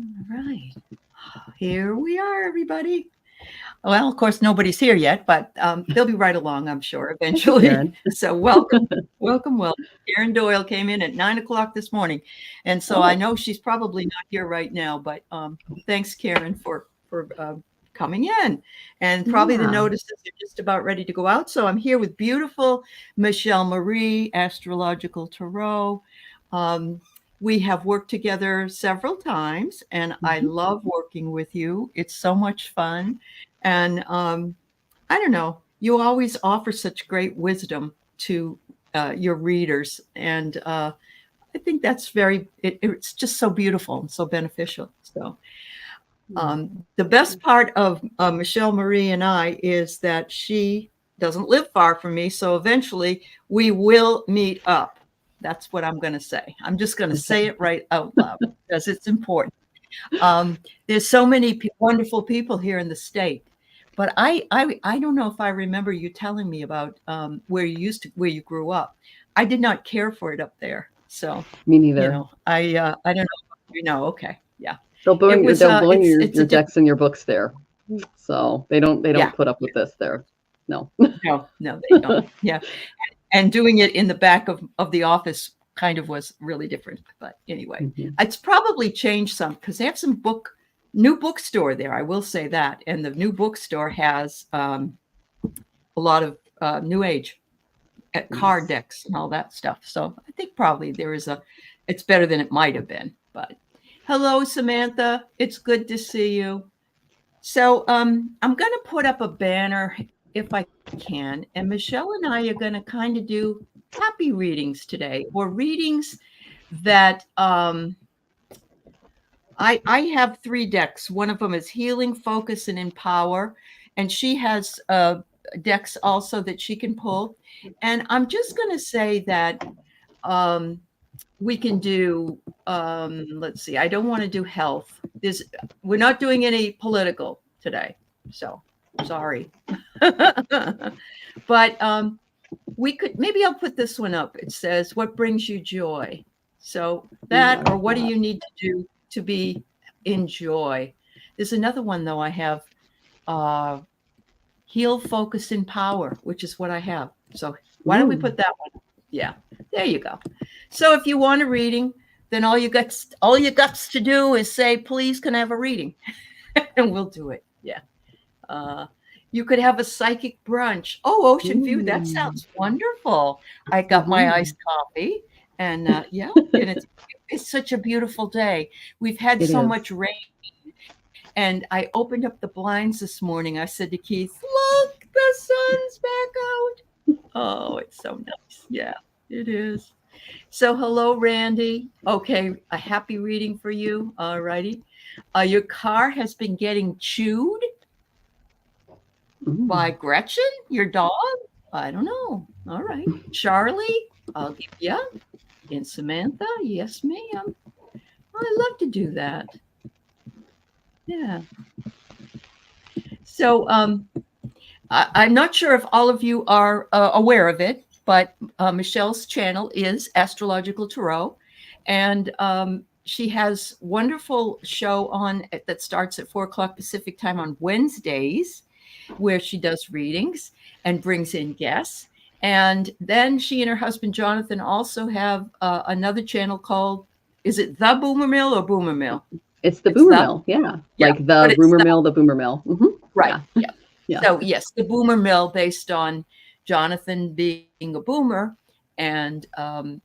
All right. Here we are, everybody. Well, of course, nobody's here yet, but they'll be right along, I'm sure, eventually. Karen. So welcome, welcome, welcome. Karen Doyle came in at 9 o'clock this morning, and so I Oh, know she's probably not here right now. But thanks, Karen, for coming in. And probably the yeah. notices are just about ready to go out. So I'm here with beautiful Michelle Marie, Astrological Tarot. Um, we have worked together several times, and I Mhm. love working with you. It's so much fun. And I don't know, you always offer such great wisdom to your readers. And I think that's it's just so beautiful and so beneficial. So Mm. the best part of Michelle Marie and I is that she doesn't live far from me. So eventually we will meet up. That's what I'm going to say. I'm just going to Okay. say it right out loud because it's important. Um, there's so many wonderful people here in the state, but I don't know if I remember you telling me about where you grew up. I did not care for it up there, so Me neither. I don't know. You know, okay, yeah. They'll burn It's your a different, decks and your books there. So they don't yeah. put up with this there. No. No, no, they don't. Yeah, and doing it in the back of the office kind of was really different. But anyway, Mhm. it's probably changed some because they have some new bookstore there. I will say that, and the new bookstore has a lot of new age card Nice. decks and all that stuff. So I think probably it's better than it might have been. But hello, Samantha. It's good to see you. So I'm going to put up a banner if I can, and Michelle and I are going to kind of do happy readings today, or readings that I have three decks. One of them is Healing, Focus, and Empower, and she has decks also that she can pull. And I'm just going to say that um, we can do. Let's see. I don't want to do health. We're not doing any political today, so sorry. But we could maybe I'll put this one up. It says, "What brings you joy?" So Ooh, I that, or like what do that. you need to do to be in joy? There's another one though. I have uh, heal, focus, and power, which is what I have. So why don't we Ooh. put that one? Yeah, there you go. So if you want a reading, then all you got to do is say, "Please, can I have a reading?" and we'll do it. Yeah. Uh, you could have a psychic brunch. Oh, Ocean View, that Ooh. sounds wonderful. I got my Mhm. iced coffee, and yeah, and it's such a beautiful day. We've had It so is. much rain, and I opened up the blinds this morning. I said to Keith, "Look, the sun's back out." Oh, it's so nice. Yeah, it is. So, hello, Randy. Okay, a happy reading for you. All righty. Your car has been getting chewed Ooh. by Gretchen, your dog? I don't know. All right. Charlie, I'll give you. And Samantha, yes, ma'am. I love to do that. Yeah. So I'm not sure if all of you are aware of it, but Michelle's channel is Astrological Tarot. And she has wonderful show on that starts at 4 o'clock Pacific time on Wednesdays, where she does readings and brings in guests. And then she and her husband Jonathan also have another channel called, is it The Boomer Mill or Boomer Mill? It's the It's boomer the, mill. Yeah. yeah, Like the but it's rumor the, mill, the boomer mill. right, Yeah. yeah. Yeah. So yes, the Boomer Mill based on Jonathan being a boomer and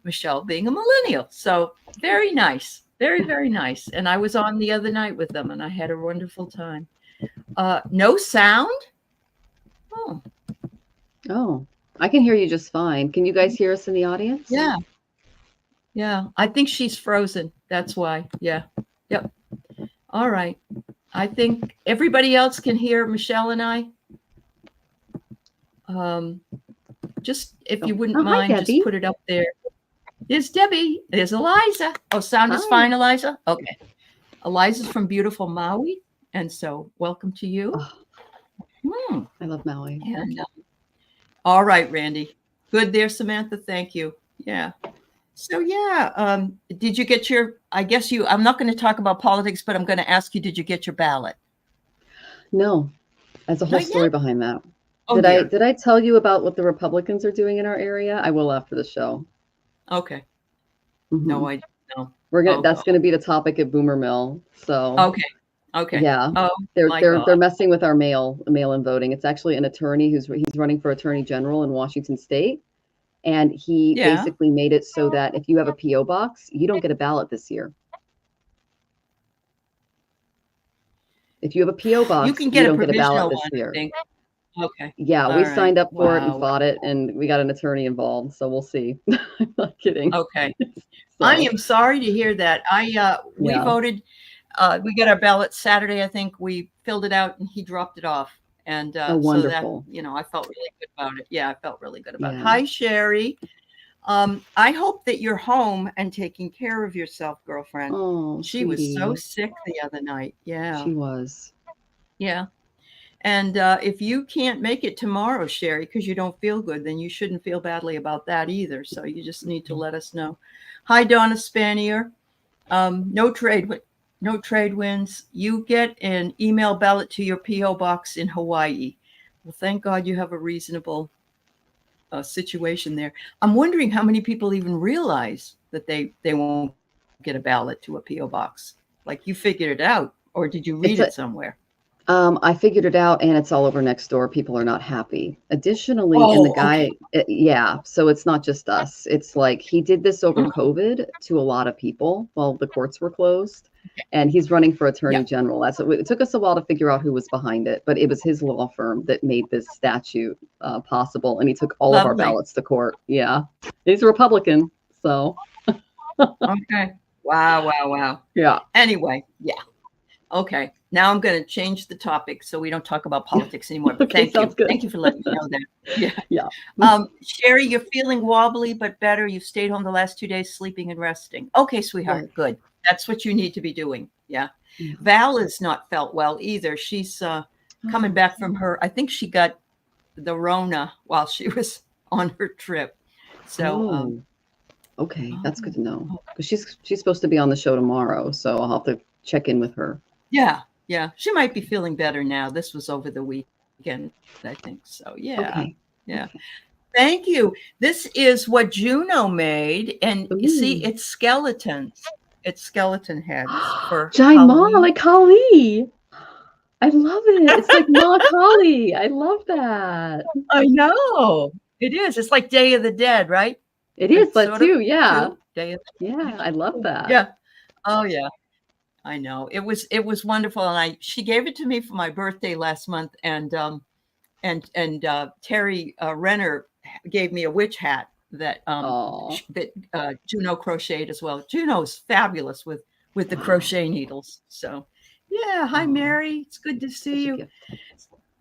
Michelle being a millennial. So very nice, very, very nice. And I was on the other night with them and I had a wonderful time. No sound? Oh, Oh, I can hear you just fine. Can you guys hear us in the audience? yeah. Yeah, I think she's frozen. That's why. Yeah. Yep. All right. I think everybody else can hear Michelle and I. Um, just if Oh, you wouldn't oh hi, mind, just Debbie. put it up there. There's Debbie. There's Eliza. Oh, sound is Hi. fine, Eliza? Okay. Eliza's from beautiful Maui. And so welcome to you. Oh, Hmm. I love Maui. And all right, Randy. Good there, Samantha. Thank you. Yeah. So yeah, did you get your? I guess you. I'm not going to talk about politics, but I'm going to ask you: did you get your ballot? No, there's a whole Not yet. story behind that. Oh Did I dear. did I tell you about what the Republicans are doing in our area? I will after the show. Okay. Hmm No, I no. We're gonna Oh That's God. gonna be the topic at Boomer Mill. So Okay. Okay. yeah, Oh they're my they're God. they're messing with our mail-in voting. It's actually an attorney he's running for attorney general in Washington State, and he Yeah. basically made it so that if you have a PO box, you don't get a ballot this year. If you have a PO You box, can you get a don't get a ballot provisional this one, I year. think. Okay. Yeah, we All right. signed up for it and Wow. fought it, and we got an attorney involved, so we'll see. I'm not kidding. Okay. I So am sorry to hear that. We yeah. voted. We got our ballot Saturday. I think we filled it out, and he dropped it off. And Oh, so that wonderful. I felt really good about it. Yeah, I felt really good about it. Yeah. Hi, Sherry. I hope that you're home and taking care of yourself, girlfriend. Oh, She was so sweetie. sick the other night. Yeah, She was. yeah. And if you can't make it tomorrow, Sherry, because you don't feel good, then you shouldn't feel badly about that either. So you just need to let us know. Hi, Donna Spanier. No trade wins. You get an email ballot to your PO box in Hawaii. Well, thank God you have a reasonable situation there. I'm wondering how many people even realize that they won't get a ballot to a PO box. Like you figured it out, or did you read It's a it somewhere? I figured it out, and it's all over next door. People are not happy. Additionally, and the Oh, okay. guy, yeah, so it's not just us. It's like he did this over COVID to a lot of people while the courts were closed, and he's running for attorney Yeah, general. It took us a while to figure out who was behind it, but it was his law firm that made this statute possible, and he took all of our lovely. ballots to court. Yeah, he's a Republican, so Okay. Wow, wow, wow. yeah. Anyway, yeah. Okay. Now I'm going to change the topic so we don't talk about politics anymore. But Okay, thank you. sounds good. Thank you for letting me know that. Yeah. Yeah. Sherry, you're feeling wobbly but better. You've stayed home the last 2 days sleeping and resting. Okay, sweetheart. Good. That's what you need to be doing. Yeah. Yeah. Val has not felt well either. She's coming back from her. I think she got the Rona while she was on her trip. So, okay, that's good to know because she's supposed to be on the show tomorrow, so I'll have to check in with her. yeah. She might be feeling better now. This was over the weekend, I think. So, yeah. Okay. Yeah. Okay. Thank you. This is what Juno made. And you see, Ooh. it's skeletons. It's skeleton heads for Giant Ma, Halloween. like Kali. I love it. It's like Ma Kali. I love that. I know. It is. It's like Day of the Dead, right? It is It's that sort too. of Yeah. Day of Yeah, I love that. Yeah. Oh yeah. I know. It was wonderful. And she gave it to me for my birthday last month. And Terry Renner gave me a witch hat that Juno crocheted as well. Juno's fabulous with the crochet needles. So yeah. Hi, Mary. It's good to see you.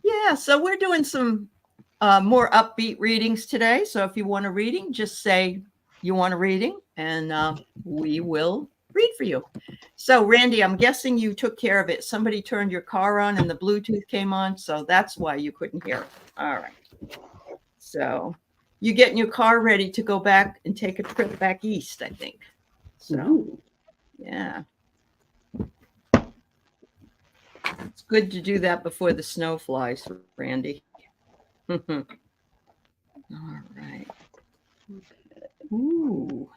Yeah. So we're doing some more upbeat readings today. So if you want a reading, just say you want a reading and we will read for you. So Randy, I'm guessing you took care of it. Somebody turned your car on and the Bluetooth came on. So that's why you couldn't hear it. All right. So you getting your car ready to go back and take a trip back east, I think. So, yeah. It's good to do that before the snow flies, Randy. All right. Ooh.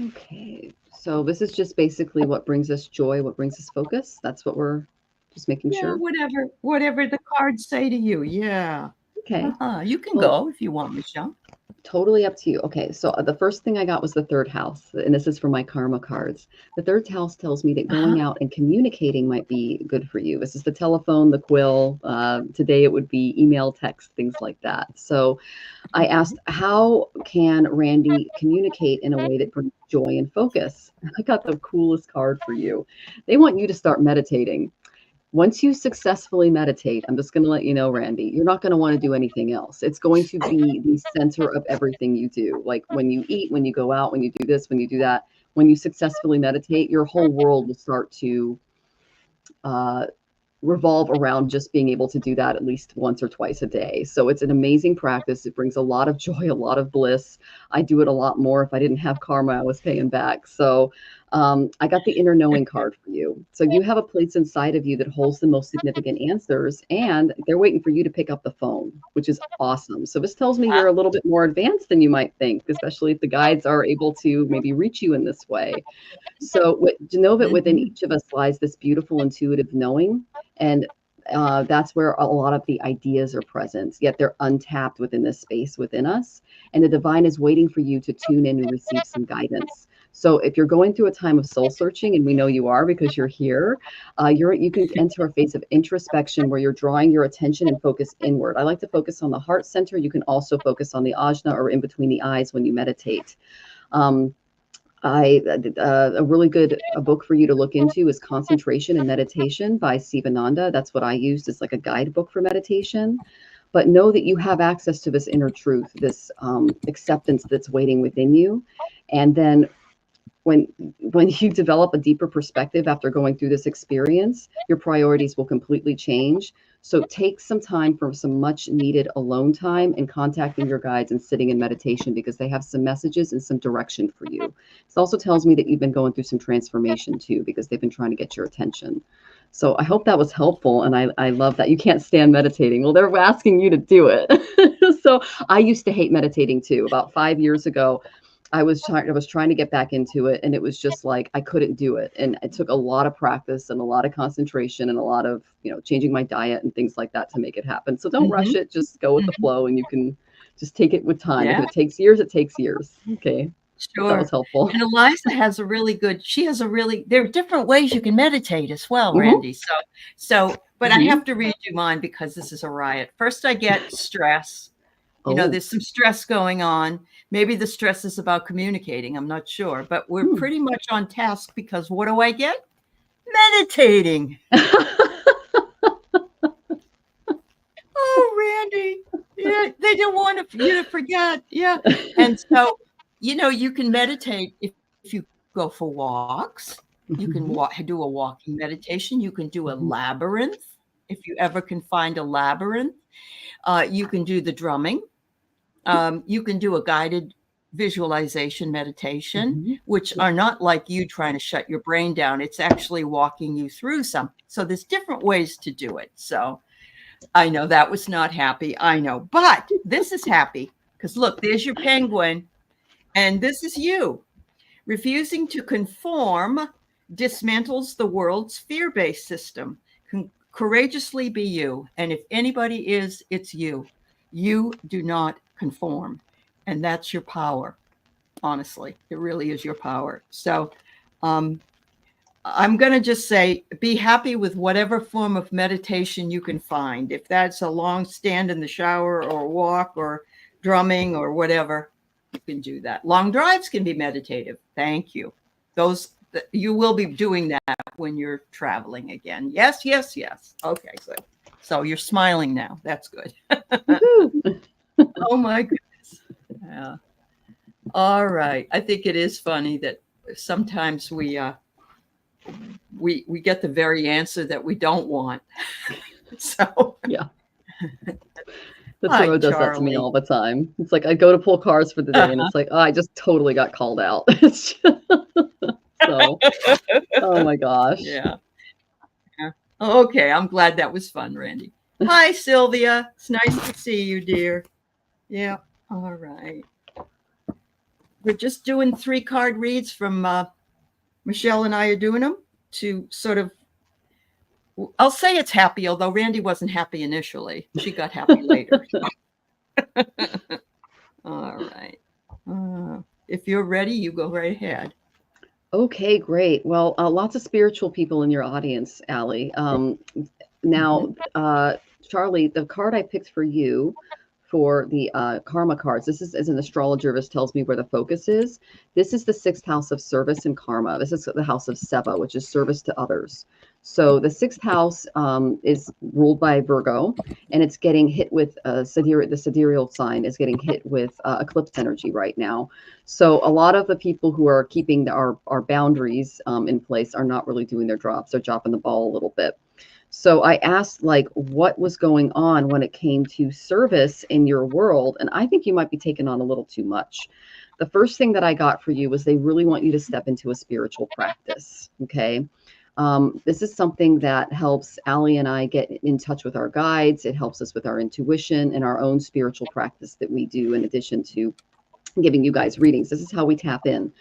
Okay. So this is just basically what brings us joy, what brings us focus. That's what we're just making sure. Whatever the cards say to you. Yeah. Okay. You can go if you want, Michelle. Totally up to you. Okay, so the first thing I got was the third house, and this is for my karma cards. The third house tells me that going out and communicating might be good for you. This is the telephone, the quill. Today it would be email, text, things like that. So I asked, how can Randy communicate in a way that brings joy and focus? I got the coolest card for you. They want you to start meditating. Once you successfully meditate, I'm just going to let you know, Randy, you're not going to want to do anything else. It's going to be the center of everything you do. Like when you eat, when you go out, when you do this, when you do that, when you successfully meditate, your whole world will start to revolve around just being able to do that at least once or twice a day. So it's an amazing practice. It brings a lot of joy, a lot of bliss. I do it a lot more. If I didn't have karma, I was paying back. So I got the inner knowing card for you. So you have a place inside of you that holds the most significant answers, and they're waiting for you to pick up the phone, which is awesome. So this tells me you're a little bit more advanced than you might think, especially if the guides are able to maybe reach you in this way. So to know that within each of us lies this beautiful intuitive knowing, and that's where a lot of the ideas are present, yet they're untapped within this space within us. And the divine is waiting for you to tune in and receive some guidance. So if you're going through a time of soul searching, and we know you are because you're here, you can enter a phase of introspection where you're drawing your attention and focus inward. I like to focus on the heart center. You can also focus on the ajna or in between the eyes when you meditate. A really good book for you to look into is Concentration and Meditation by Sivananda. That's what I used as like a guidebook for meditation. But know that you have access to this inner truth, this acceptance that's waiting within you. And then when you develop a deeper perspective after going through this experience, your priorities will completely change. So take some time for some much needed alone time and contacting your guides and sitting in meditation, because they have some messages and some direction for you. It also tells me that you've been going through some transformation too, because they've been trying to get your attention. So I hope that was helpful. And I love that you can't stand meditating. Well, they're asking you to do it. So I used to hate meditating too. About 5 years ago, I was trying to get back into it, and it was just like I couldn't do it. And it took a lot of practice and a lot of concentration and a lot of, changing my diet and things like that to make it happen. So don't rush it, just go with the flow, and you can just take it with time. Yeah. If it takes years, it takes years. Okay. Sure. That was helpful. And Eliza has there are different ways you can meditate as well, Randy. But I have to read you mine because this is a riot. First, I get stress. There's some stress going on. Maybe the stress is about communicating. I'm not sure, but we're pretty much on task, because what do I get? Meditating. Oh, Randy. Yeah, they don't want you to forget. Yeah. And so, you can meditate if you go for walks. You can do a walking meditation. You can do a labyrinth if you ever can find a labyrinth. You can do the drumming. You can do a guided visualization meditation, which are not like you trying to shut your brain down. It's actually walking you through something. So there's different ways to do it. So I know that was not happy. I know, but this is happy, because look, there's your penguin, and this is you. Refusing to conform dismantles the world's fear-based system. Courageously be you. And if anybody is, it's you. You do not conform. And that's your power. Honestly, it really is your power. So I'm going to just say, be happy with whatever form of meditation you can find. If that's a long stand in the shower or walk or drumming or whatever, you can do that. Long drives can be meditative. Thank you. You will be doing that when you're traveling again. Yes, yes, yes. Okay, good. So you're smiling now. That's good. Oh my goodness. Yeah. All right. I think it is funny that sometimes we get the very answer that we don't want. So yeah. The tarot does that to me all the time. It's like I go to pull cards for the day, and it's like, I just totally got called out. So, oh my gosh. Yeah. Okay, I'm glad that was fun, Randy. Hi, Sylvia. It's nice to see you, dear. Yeah. All right. We're just doing 3-card reads from Michelle, and I are doing them to sort of, I'll say it's happy, although Randy wasn't happy initially. She got happy later. All right. If you're ready, you go right ahead. Okay, great. Well, lots of spiritual people in your audience, Allie. Now, Charlie, the card I picked for you for the karma cards, this is, as an astrologer, this tells me where the focus is. This is the 6th house of service and karma. This is the house of Seva, which is service to others. So the 6th house is ruled by Virgo, and it's getting hit with the sidereal sign is getting hit with eclipse energy right now. So a lot of the people who are keeping our boundaries in place are not really doing their jobs. They're dropping the ball a little bit. So I asked like what was going on when it came to service in your world. And I think you might be taking on a little too much. The first thing that I got for you was they really want you to step into a spiritual practice. Okay. This is something that helps Allie and I get in touch with our guides. It helps us with our intuition and our own spiritual practice that we do in addition to giving you guys readings. This is how we tap in.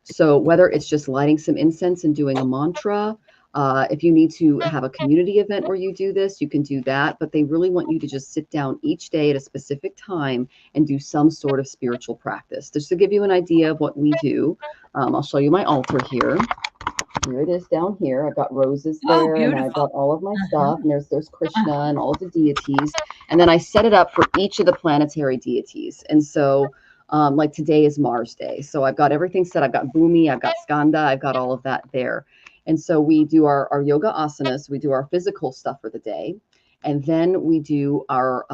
So whether it's just lighting some incense and doing a mantra, if you need to have a community event where you do this, you can do that. But they really want you to just sit down each day at a specific time and do some sort of spiritual practice. Just to give you an idea of what we do, I'll show you my altar here. Here it is down here. I've got roses Oh, there, and I've beautiful. got all of my stuff. And there's Krishna and all the deities. And then I set it up for each of the planetary deities. And so like today is Mars Day. So I've got everything set. I've got Bhumi, I've got Skanda, I've got all of that there. And so we do our yoga asanas, we do our physical stuff for the day. And then we do our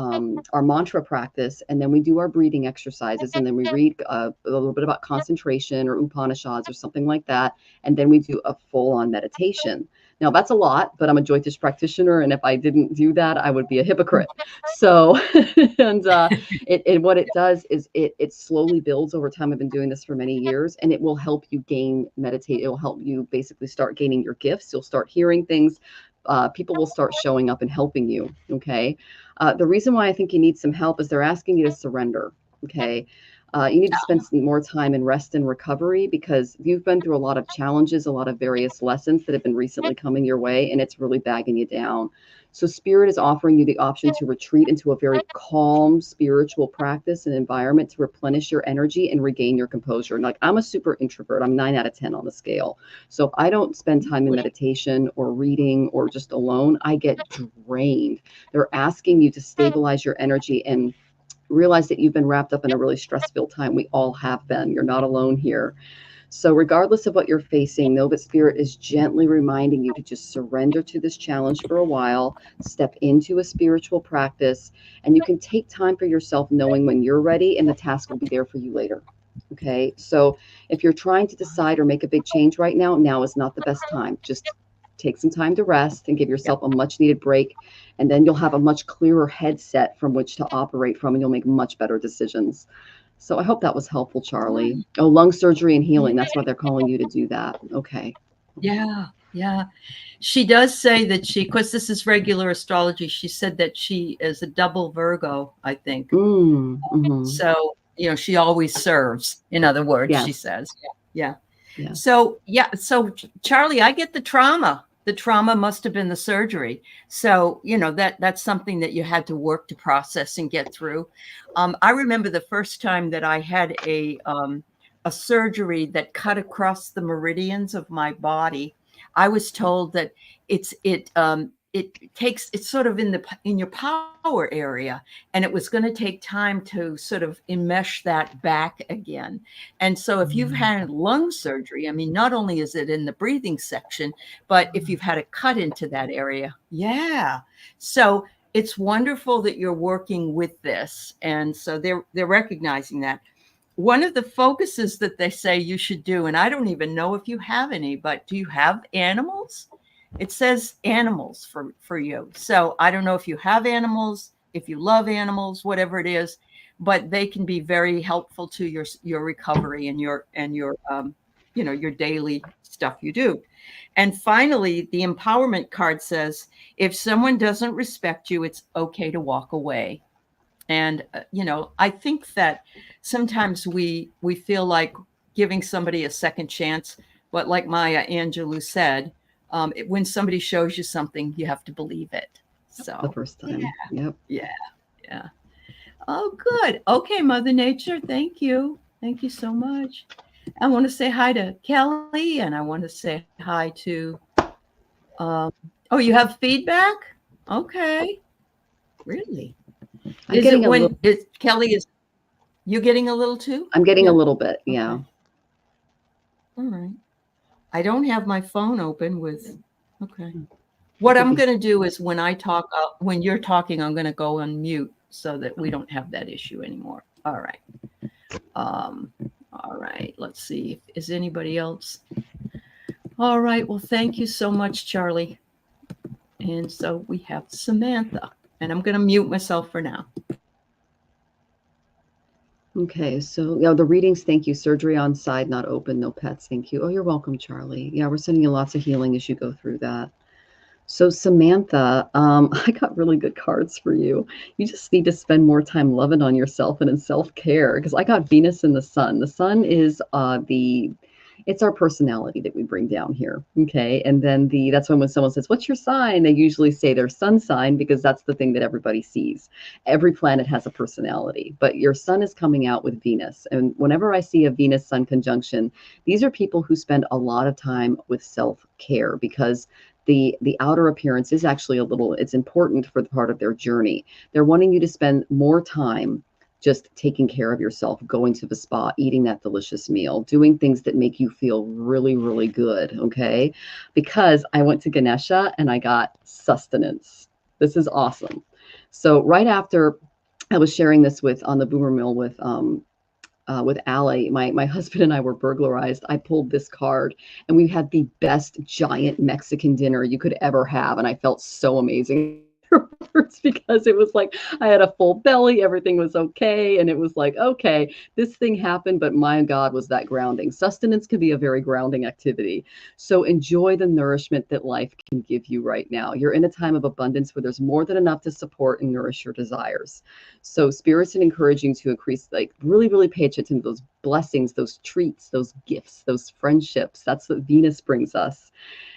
mantra practice, and then we do our breathing exercises, and then we read a little bit about concentration or Upanishads or something like that. And then we do a full-on meditation. Now that's a lot, but I'm a Jyotish practitioner, and if I didn't do that, I would be a hypocrite. So, and what it does is it slowly builds over time. I've been doing this for many years, and it will help you meditate. It will help you basically start gaining your gifts. You'll start hearing things. People will start showing up and helping you. Okay. The reason why I think you need some help is they're asking you to surrender. Okay. You need to spend some more time in rest and recovery because you've been through a lot of challenges, a lot of various lessons that have been recently coming your way, and it's really bagging you down. So Spirit is offering you the option to retreat into a very calm spiritual practice and environment to replenish your energy and regain your composure. And like I'm a super introvert. I'm 9 out of 10 on the scale. So if I don't spend time in meditation or reading or just alone, I get drained. They're asking you to stabilize your energy and realize that you've been wrapped up in a really stress-filled time. We all have been. You're not alone here. So regardless of what you're facing, know that Spirit is gently reminding you to just surrender to this challenge for a while, step into a spiritual practice, and you can take time for yourself knowing when you're ready and the task will be there for you later. Okay, so if you're trying to decide or make a big change right now, now is not the best time. Just take some time to rest and give yourself a much needed break, and then you'll have a much clearer headset from which to operate from, and you'll make much better decisions. So I hope that was helpful, Charlie. Oh, lung surgery and healing. That's why they're calling you to do that. Okay. Yeah. Yeah. She does say that because this is regular astrology, she said that she is a double Virgo, I think. So, she always serves, in other words, yes. she says. Yeah. Yeah. So, Charlie, I get the trauma. The trauma must have been the surgery. So, that's something that you had to work to process and get through. I remember the first time that I had a surgery that cut across the meridians of my body. I was told that it's sort of in your power area, and it was going to take time to sort of enmesh that back again. And so if you've had lung surgery, I mean, not only is it in the breathing section, but if you've had a cut into that area, so it's wonderful that you're working with this. And so they're recognizing that. One of the focuses that they say you should do, and I don't even know if you have any, but do you have animals? It says animals for you. So I don't know if you have animals, if you love animals, whatever it is, but they can be very helpful to your recovery and your your daily stuff you do. And finally, the empowerment card says, if someone doesn't respect you, it's okay to walk away. And, I think that sometimes we feel like giving somebody a second chance, but like Maya Angelou said, when somebody shows you something, you have to believe it. So the first time. Yep. Yeah. Oh, good. Okay, Mother Nature. Thank you. Thank you so much. I want to say hi to Kelly, and I want to say hi to, you have feedback? Okay. Really? Kelly, you getting a little too? I'm getting a little bit. Yeah. Okay. All right. I don't have my phone open with. Okay. What I'm going to do is when you're talking, I'm going to go on mute so that we don't have that issue anymore. All right. All right. Let's see. Is anybody else? All right. Well, thank you so much, Charlie. And so we have Samantha, and I'm going to mute myself for now. Okay, so yeah, the readings, thank you. Surgery on side, not open, no pets, thank you. Oh, you're welcome, Charlie. Yeah, we're sending you lots of healing as you go through that. So Samantha, I got really good cards for you. You just need to spend more time loving on yourself and in self-care, because I got Venus and the Sun. The Sun is it's our personality that we bring down here. Okay. And then that's when someone says, what's your sign? They usually say their sun sign, because that's the thing that everybody sees. Every planet has a personality, but your sun is coming out with Venus. And whenever I see a Venus Sun conjunction, these are people who spend a lot of time with self-care, because the outer appearance is actually it's important for the part of their journey. They're wanting you to spend more time just taking care of yourself, going to the spa, eating that delicious meal, doing things that make you feel really, really good, okay? Because I went to Ganesha and I got sustenance. This is awesome. So right after I was sharing this on the Boomer Mill with Allie, my husband and I were burglarized. I pulled this card and we had the best giant Mexican dinner you could ever have. And I felt so amazing because it was like I had a full belly, everything was okay. And it was like, okay, this thing happened, but my God, was that grounding. Sustenance can be a very grounding activity. So enjoy the nourishment that life can give you right now. You're in a time of abundance where there's more than enough to support and nourish your desires. So spirits are encouraging to increase, like really, really pay attention to those blessings, those treats, those gifts, those friendships. That's what Venus brings us.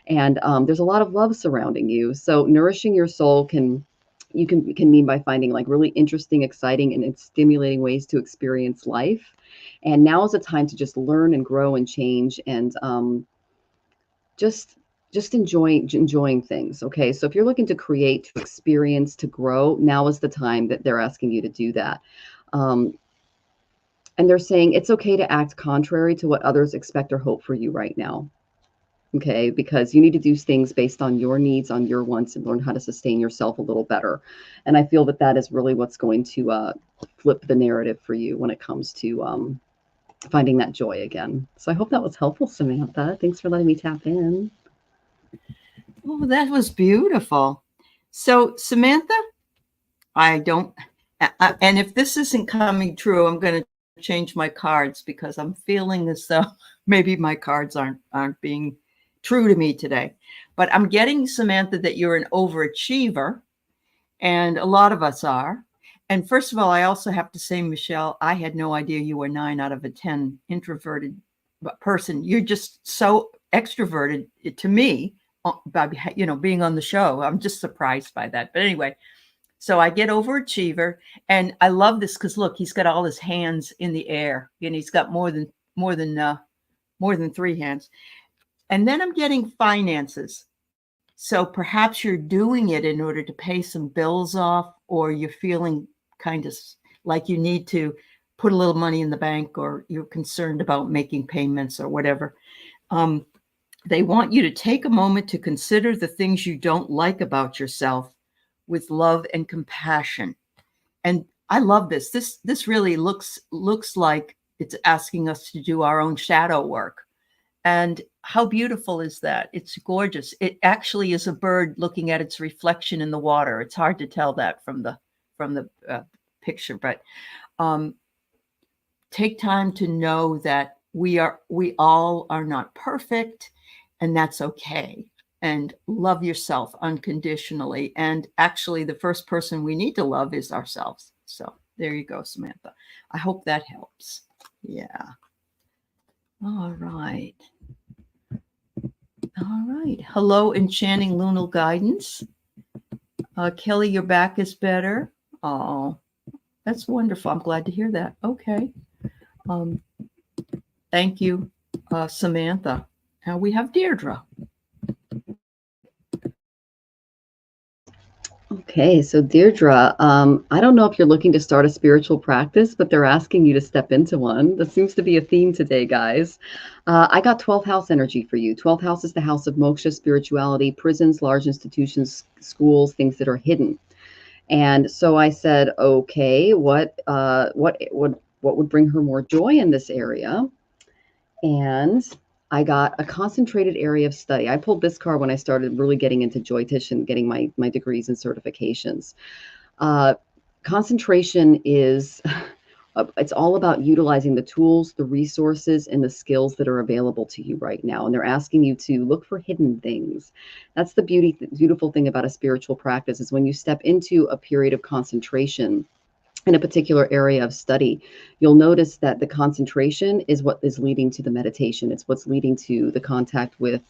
And there's a lot of love surrounding you. So nourishing your soul can mean by finding like really interesting, exciting, and stimulating ways to experience life. And now is a time to just learn and grow and change, and just enjoying things. Okay, so if you're looking to create, to experience, to grow, now is the time that they're asking you to do that. And they're saying it's okay to act contrary to what others expect or hope for you right now. Okay, because you need to do things based on your needs, on your wants, and learn how to sustain yourself a little better. And I feel that is really what's going to flip the narrative for you when it comes to finding that joy again. So I hope that was helpful, Samantha. Thanks for letting me tap in. Oh, that was beautiful. So Samantha, and if this isn't coming true, I'm going to change my cards, because I'm feeling as though maybe my cards aren't being true to me today. But I'm getting, Samantha, that you're an overachiever, and a lot of us are. And first of all, I also have to say, Michelle, I had no idea you were 9 out of a 10 introverted person. You're just so extroverted to me, by being on the show. I'm just surprised by that. But anyway, so I get overachiever, and I love this because look, he's got all his hands in the air, and he's got more than 3 hands. And then I'm getting finances. So perhaps you're doing it in order to pay some bills off, or you're feeling kind of like you need to put a little money in the bank, or you're concerned about making payments or whatever. They want you to take a moment to consider the things you don't like about yourself with love and compassion. And I love this. This really looks like it's asking us to do our own shadow work. And how beautiful is that? It's gorgeous. It actually is a bird looking at its reflection in the water. It's hard to tell that from the picture, but take time to know that we all are not perfect, and that's okay. And love yourself unconditionally. And actually, the first person we need to love is ourselves. So there you go, Samantha. I hope that helps. Yeah. All right. All right. Hello, enchanting lunar guidance. Kelly, your back is better. Oh, that's wonderful. I'm glad to hear that. Okay. Thank you, Samantha. Now we have Deirdre. Okay, so Deirdre, I don't know if you're looking to start a spiritual practice, but they're asking you to step into one. That seems to be a theme today, guys. I got 12th house energy for you. 12th house is the house of moksha, spirituality, prisons, large institutions, schools, things that are hidden. And so I said, okay, what would bring her more joy in this area? And I got a concentrated area of study. I pulled this card when I started really getting into Joytish and getting my degrees and certifications. Uh, Concentration is it's all about utilizing the tools, the resources, and the skills that are available to you right now. And they're asking you to look for hidden things. That's the beautiful thing about a spiritual practice is when you step into a period of concentration in a particular area of study, you'll notice that the concentration is what is leading to the meditation. It's what's leading to the contact with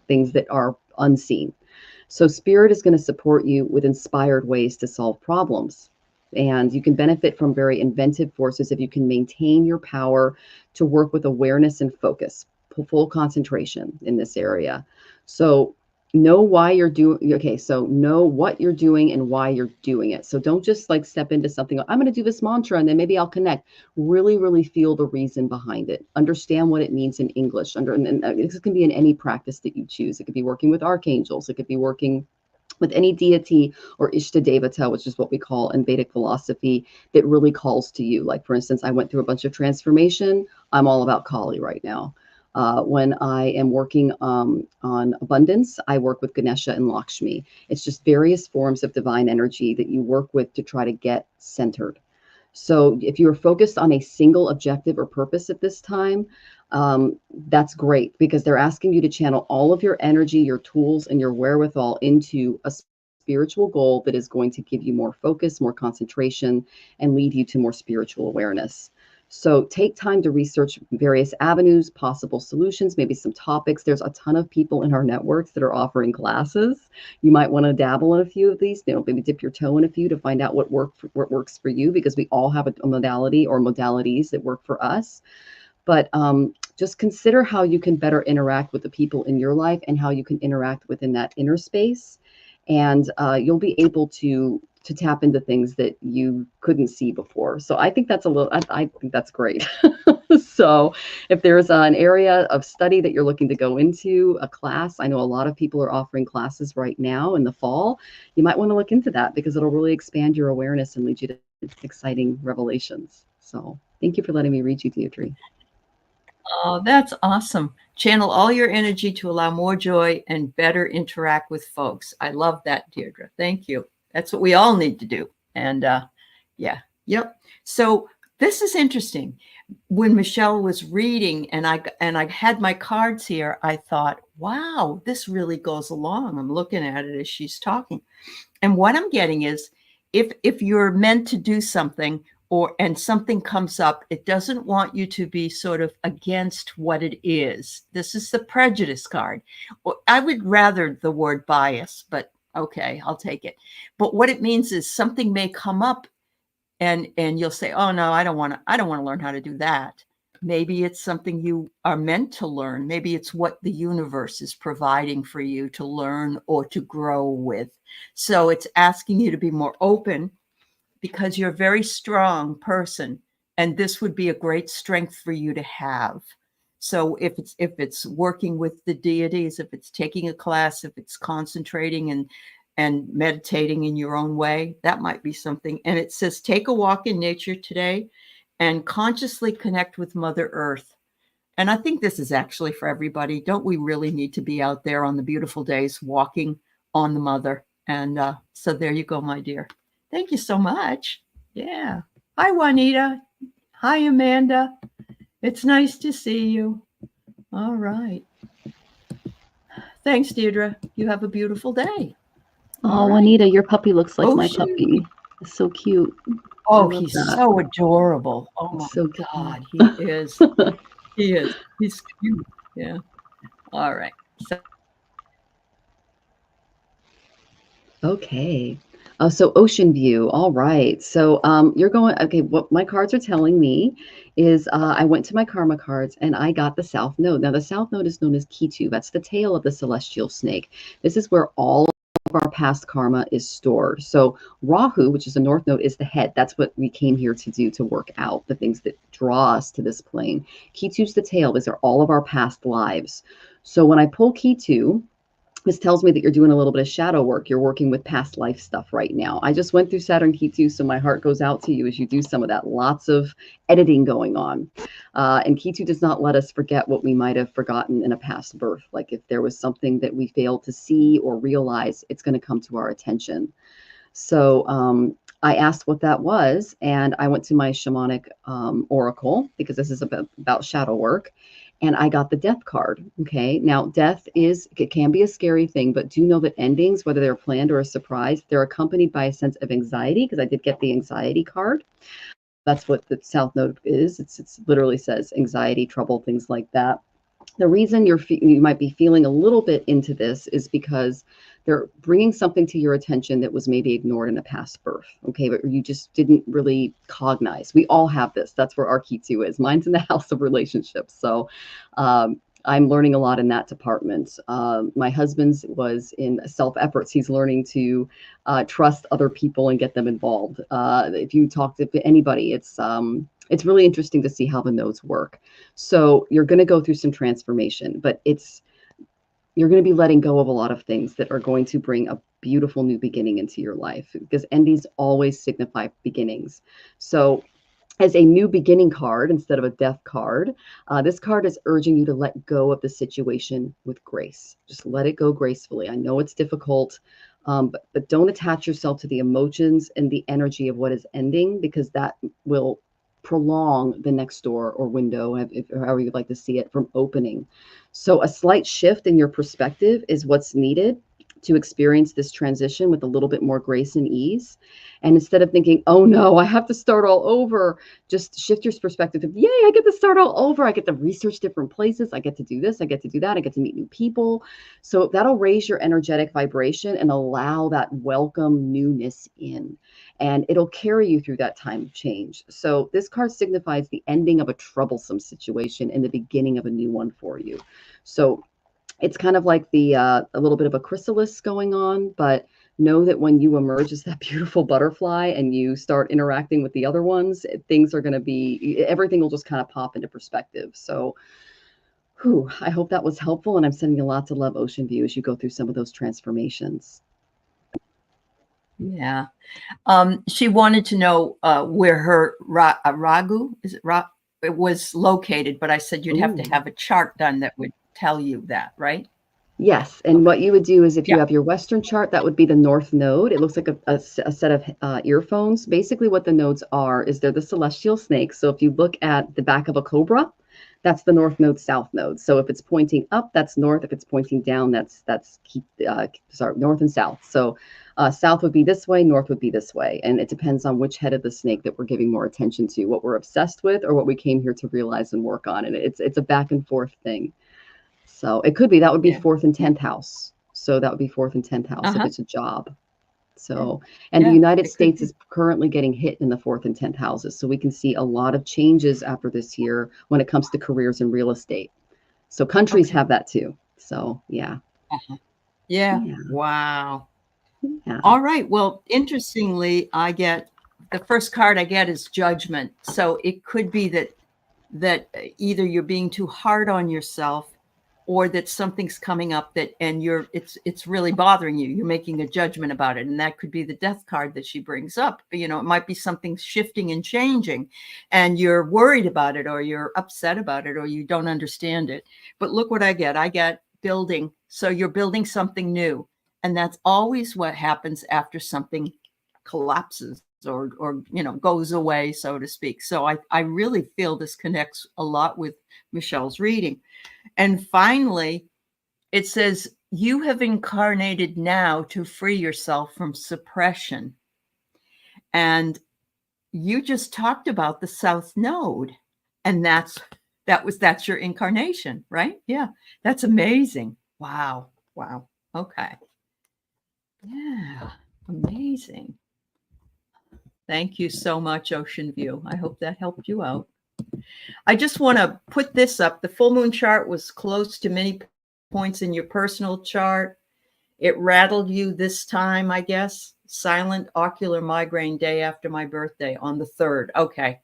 things that are unseen. So spirit is going to support you with inspired ways to solve problems. And you can benefit from very inventive forces if you can maintain your power to work with awareness and focus, full concentration in this area. So know why you're doing, okay, so know what you're doing and why you're doing it. So don't just like step into something, I'm going to do this mantra and then maybe I'll connect. Really feel the reason behind it. Understand what it means in English. And this can be in any practice that you choose. It could be working with archangels. It could be working with any deity or Ishtadevata, which is what we call in Vedic philosophy, that really calls to you. Like, for instance, I went through a bunch of transformation. I'm all about Kali right now. When I am working on abundance, I work with Ganesha and Lakshmi. It's just various forms of divine energy that you work with to try to get centered. So if you're focused on a single objective or purpose at this time, that's great because they're asking you to channel all of your energy, your tools, and your wherewithal into a spiritual goal that is going to give you more focus, more concentration, and lead you to more spiritual awareness. So take time to research various avenues, possible solutions, maybe some topics. There's a ton of people in our networks that are offering classes. You might want to dabble in a few of these, maybe dip your toe in a few to find out what works for you, because we all have a modality or modalities that work for us. But just consider how you can better interact with the people in your life and how you can interact within that inner space. And you'll be able to tap into things that you couldn't see before. So I think that's I think that's great. So if there's an area of study that you're looking to go into, a class, I know a lot of people are offering classes right now in the fall. You might want to look into that because it'll really expand your awareness and lead you to exciting revelations. So thank you for letting me read you, Deirdre. Oh, that's awesome. Channel all your energy to allow more joy and better interact with folks. I love that, Deirdre. Thank you. That's what we all need to do. And yeah, yep. So this is interesting. When Michelle was reading and I had my cards here, I thought, wow, this really goes along. I'm looking at it as she's talking. And what I'm getting is if you're meant to do something and something comes up, it doesn't want you to be sort of against what it is. This is the prejudice card. I would rather the word bias, but okay, I'll take it. But what it means is something may come up and you'll say, oh no, I don't want to learn how to do that. Maybe it's something you are meant to learn. Maybe it's what the universe is providing for you to learn or to grow with. So it's asking you to be more open because you're a very strong person. And this would be a great strength for you to have. So if it's working with the deities, if it's taking a class, if it's concentrating and meditating in your own way, that might be something. And it says, take a walk in nature today and consciously connect with Mother Earth. And I think this is actually for everybody. Don't we really need to be out there on the beautiful days walking on the Mother? And so there you go, my dear. Thank you so much. Yeah. Hi, Juanita. Hi, Amanda. It's nice to see you. All right. Thanks, Deirdre. You have a beautiful day. Oh, Juanita, your puppy looks like my puppy. It's so cute. Oh, he's so adorable. Oh my God, he is. He is. He's cute. Yeah. All right. So. Okay. So Ocean View. All right. So you're going, okay, what my cards are telling me is I went to my karma cards and I got the South Node. Now the South Node is known as Ketu. That's the tail of the celestial snake. This is where all of our past karma is stored. So Rahu, which is the North Node, is the head. That's what we came here to do, to work out the things that draw us to this plane. Ketu's the tail. These are all of our past lives. So when I pull Ketu, This tells me that you're doing a little bit of shadow work. You're working with past life stuff right now. I just went through Saturn Ketu, so my heart goes out to you as you do some of that. Lots of editing going on. And Ketu does not let us forget what we might have forgotten in a past birth. Like if there was something that we failed to see or realize, it's going to come to our attention. So I asked what that was, and I went to my shamanic oracle, because this is about shadow work. And I got the death card. Okay. Now, death it can be a scary thing, but do know that endings, whether they're planned or a surprise, they're accompanied by a sense of anxiety, because I did get the anxiety card. That's what the South Node is. It's literally says anxiety, trouble, things like that. The reason you might be feeling a little bit into this is because they're bringing something to your attention that was maybe ignored in a past birth, okay, but you just didn't really cognize. We all have this. That's where our Ketu is. Mine's in the house of relationships. So I'm learning a lot in that department. My husband's was in self-efforts. He's learning to trust other people and get them involved. If you talk to anybody, it's really interesting to see how the nodes work. So you're going to go through some transformation, but you're going to be letting go of a lot of things that are going to bring a beautiful new beginning into your life, because endings always signify beginnings. So as a new beginning card instead of a death card, this card is urging you to let go of the situation with grace. Just let it go gracefully. I know it's difficult, but don't attach yourself to the emotions and the energy of what is ending, because that will prolong the next door or window, however you'd like to see it, from opening. So a slight shift in your perspective is what's needed to experience this transition with a little bit more grace and ease. And instead of thinking, oh no, I have to start all over, just shift your perspective to, yay, I get to start all over. I get to research different places. I get to do this. I get to do that. I get to meet new people. So that'll raise your energetic vibration and allow that welcome newness in. And it'll carry you through that time of change. So this card signifies the ending of a troublesome situation and the beginning of a new one for you. So it's kind of like a little bit of a chrysalis going on, but know that when you emerge as that beautiful butterfly and you start interacting with the other ones, things are going to be, everything will just kind of pop into perspective. So I hope that was helpful. And I'm sending you lots of love, Ocean View, as you go through some of those transformations. Yeah. She wanted to know where her Ragu, it was located, but I said you'd have to have a chart done that would tell you that, right? Yes. And what you would do is if you have your Western chart, that would be the North Node. It looks like a set of earphones. Basically what the nodes are is they're the celestial snakes. So if you look at the back of a cobra, that's the North Node, South Node. So if it's pointing up, that's North. If it's pointing down, that's North and South. So South would be this way, North would be this way. And it depends on which head of the snake that we're giving more attention to, what we're obsessed with or what we came here to realize and work on. And it's a back and forth thing. So it could be, that would be 4th and 10th house. So that would be 4th and 10th house if it's a job. So, and the United States is currently getting hit in the 4th and 10th houses. So we can see a lot of changes after this year when it comes to careers in real estate. So countries have that too. So, yeah. Yeah. Wow. Yeah. All right. Well, interestingly, the first card I get is Judgment. So it could be that either you're being too hard on yourself, or that something's coming up and it's really bothering you. You're making a judgment about it. And that could be the death card that she brings up. You know, it might be something shifting and changing and you're worried about it, or you're upset about it, or you don't understand it. But look what I get. I get building. So you're building something new. And that's always what happens after something collapses or goes away, so to speak. So I really feel this connects a lot with Michelle's reading. And finally, it says, you have incarnated now to free yourself from suppression. And you just talked about the South Node. And that's your incarnation, right? Yeah. That's amazing. Wow. Okay. Yeah. Amazing. Thank you so much, Ocean View. I hope that helped you out. I just want to put this up. The full moon chart was close to many points in your personal chart. It rattled you this time, I guess. Silent ocular migraine day after my birthday on the 3rd. Okay.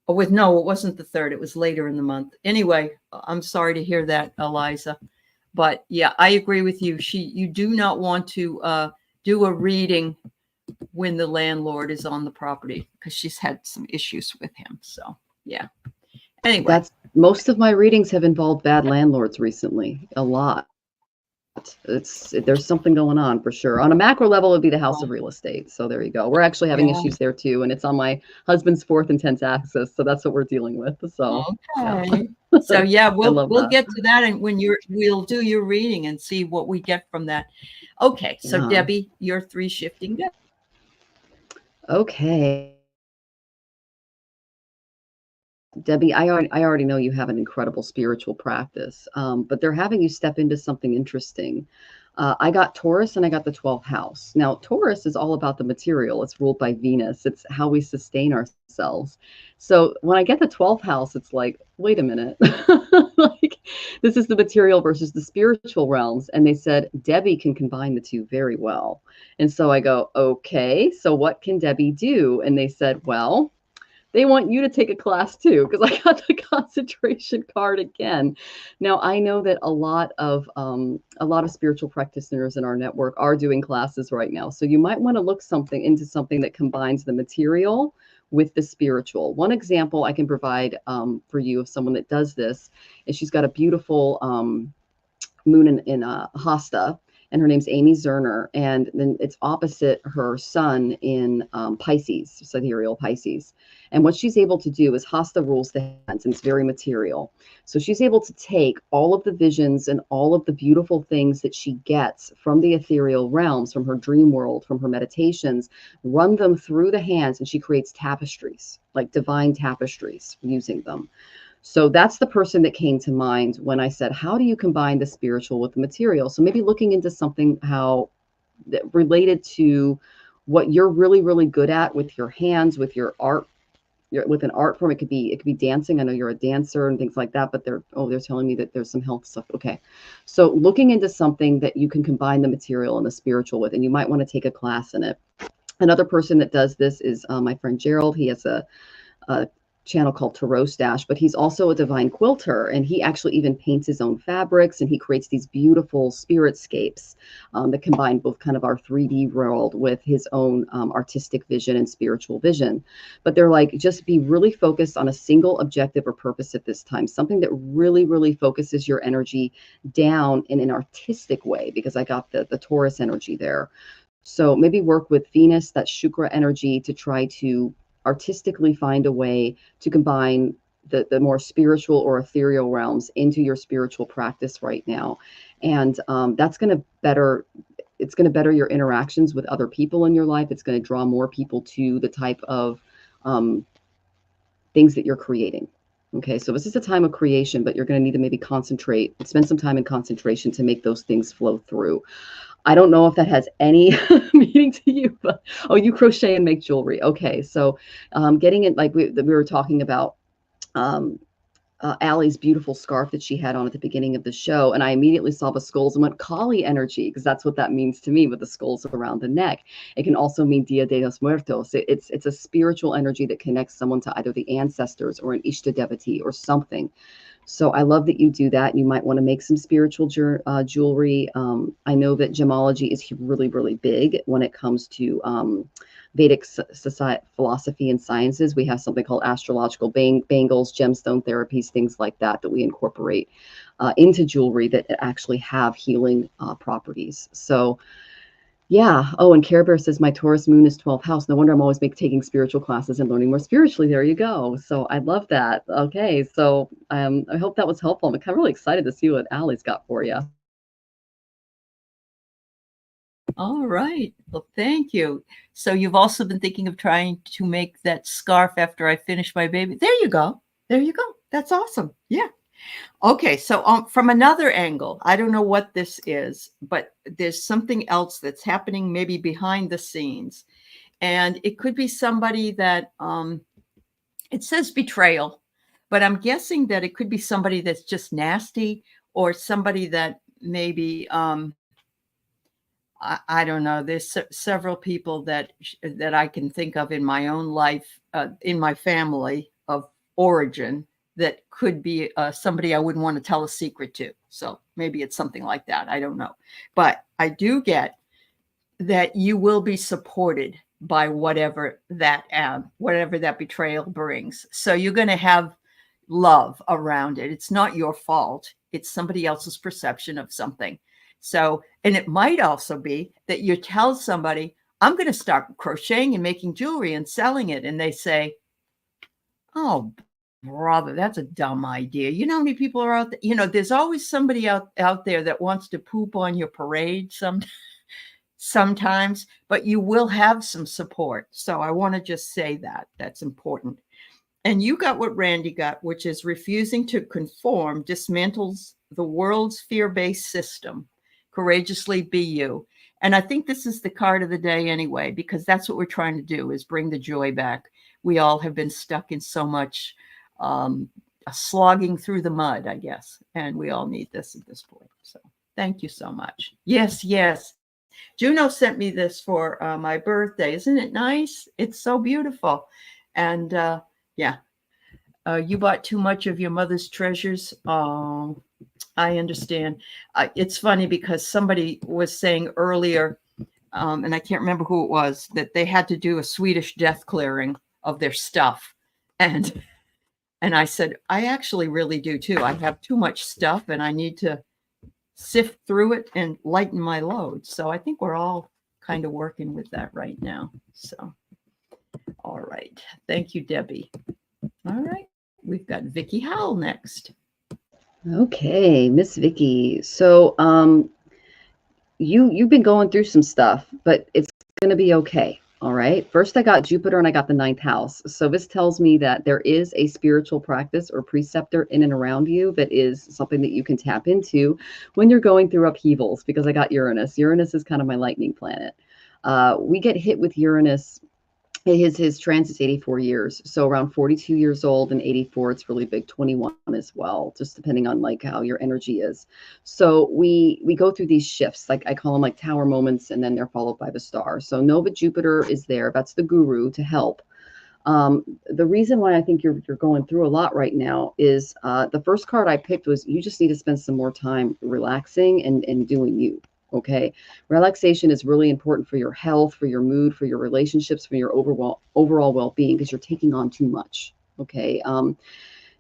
No, it wasn't the 3rd. It was later in the month. Anyway, I'm sorry to hear that, Eliza. But yeah, I agree with you. You do not want to do a reading when the landlord is on the property, because she's had some issues with him. So yeah. Anyway, That's most of my readings have involved bad landlords recently. A lot. There's something going on for sure. On a macro level, it'd be the house of real estate. So there you go. We're actually having yeah. issues there too, and it's on my husband's 4th and 10th axis. So that's what we're dealing with. So yeah. Okay. So yeah, I love we'll that. get to that, and when we'll do your reading and see what we get from that. Okay, so Yeah. Debbie, your 3 shifting debt. Okay. Debbie, I already know you have an incredible spiritual practice, but they're having you step into something interesting. I got Taurus and I got the 12th house. Now, Taurus is all about the material. It's ruled by Venus. It's how we sustain ourselves. So when I get the 12th house, it's like, wait a minute. Like, this is the material versus the spiritual realms. And they said, Debbie can combine the two very well. And so I go, okay, so what can Debbie do? And they said, well, they want you to take a class too, because I got the concentration card again. Now I know that a lot of spiritual practitioners in our network are doing classes right now, so you might want to look into something that combines the material with the spiritual. One example I can provide for you of someone that does this is she's got a beautiful moon in Hasta, and her name's Amy Zerner, and then it's opposite her sun in Pisces, sidereal Pisces. And what she's able to do is Hasta rules the hands, and it's very material. So she's able to take all of the visions and all of the beautiful things that she gets from the ethereal realms, from her dream world, from her meditations, run them through the hands, and she creates tapestries, like divine tapestries using them. So that's the person that came to mind when I said, how do you combine the spiritual with the material? So maybe looking into something related to what you're really, really good at with your hands, with your art, with an art form. It could be dancing. I know you're a dancer and things like that, but they're telling me that there's some health stuff. Okay. So looking into something that you can combine the material and the spiritual with, and you might want to take a class in it. Another person that does this is my friend Gerald. He has a channel called Tarot Stash, but he's also a divine quilter, and he actually even paints his own fabrics, and he creates these beautiful spiritscapes that combine both kind of our 3D world with his own artistic vision and spiritual vision. But they're like, just be really focused on a single objective or purpose at this time, something that really, really focuses your energy down in an artistic way, because I got the Taurus energy there. So maybe work with Venus, that Shukra energy, to try to artistically find a way to combine the more spiritual or ethereal realms into your spiritual practice right now. And that's going to better your interactions with other people in your life. It's going to draw more people to the type of things that you're creating. Okay, so this is a time of creation, but you're going to need to maybe spend some time in concentration to make those things flow through. I don't know if that has any meaning to you, but you crochet and make jewelry. Okay, so getting it, like we were talking about Allie's beautiful scarf that she had on at the beginning of the show, and I immediately saw the skulls and went Kali energy, because that's what that means to me, with the skulls around the neck. It can also mean Dia de los Muertos. It's a spiritual energy that connects someone to either the ancestors or an Ishta devotee or something. So I love that you do that. You might want to make some spiritual jewelry. I know that gemology is really, really big when it comes to Vedic society, philosophy and sciences. We have something called astrological bangles, gemstone therapies, things like that we incorporate into jewelry that actually have healing properties. So yeah. Oh, and Care Bear says my Taurus moon is 12th house. No wonder I'm always taking spiritual classes and learning more spiritually. There you go. So I love that. Okay. So I hope that was helpful. I'm kind of really excited to see what Allie's got for you. All right. Well, thank you. So you've also been thinking of trying to make that scarf after I finish my baby. There you go. There you go. That's awesome. Yeah. Okay, so from another angle, I don't know what this is, but there's something else that's happening maybe behind the scenes. And it could be somebody that, it says betrayal, but I'm guessing that it could be somebody that's just nasty, or somebody that maybe, I don't know. There's several people that I can think of in my own life, in my family of origin, that could be somebody I wouldn't want to tell a secret to. So maybe it's something like that. I don't know. But I do get that you will be supported by whatever that betrayal brings. So you're going to have love around it. It's not your fault. It's somebody else's perception of something. So, and it might also be that you tell somebody, I'm going to start crocheting and making jewelry and selling it. And they say, oh, brother, that's a dumb idea. You know how many people are out there? You know, there's always somebody out there that wants to poop on your parade sometimes, but you will have some support. So I want to just say that that's important. And you got what Randy got, which is refusing to conform dismantles the world's fear-based system. Courageously be you. And I think this is the card of the day anyway, because that's what we're trying to do, is bring the joy back. We all have been stuck in so much slogging through the mud, I guess. And we all need this at this point. So thank you so much. Yes, yes. Juno sent me this for my birthday. Isn't it nice? It's so beautiful. And yeah, you bought too much of your mother's treasures. Oh, I understand. It's funny because somebody was saying earlier, and I can't remember who it was, that they had to do a Swedish death clearing of their stuff. And I said, I actually really do too. I have too much stuff and I need to sift through it and lighten my load. So I think we're all kind of working with that right now. So, all right. Thank you, Debbie. All right. We've got Vicki Howell next. Okay, Miss Vicki. So you've been going through some stuff, but it's going to be okay. All right. First, I got Jupiter and I got the 9th house. So this tells me that there is a spiritual practice or preceptor in and around you that is something that you can tap into when you're going through upheavals, because I got Uranus. Uranus is kind of my lightning planet. We get hit with Uranus. His transit's 84 years. So around 42 years old and 84, it's really big, 21 as well, just depending on like how your energy is. So we go through these shifts, like I call them like tower moments, and then they're followed by the star. So Nova Jupiter is there. That's the guru to help. The reason why I think you're going through a lot right now is the first card I picked was you just need to spend some more time relaxing and doing you. Okay. Relaxation is really important for your health, for your mood, for your relationships, for your overall well-being, because you're taking on too much. Okay.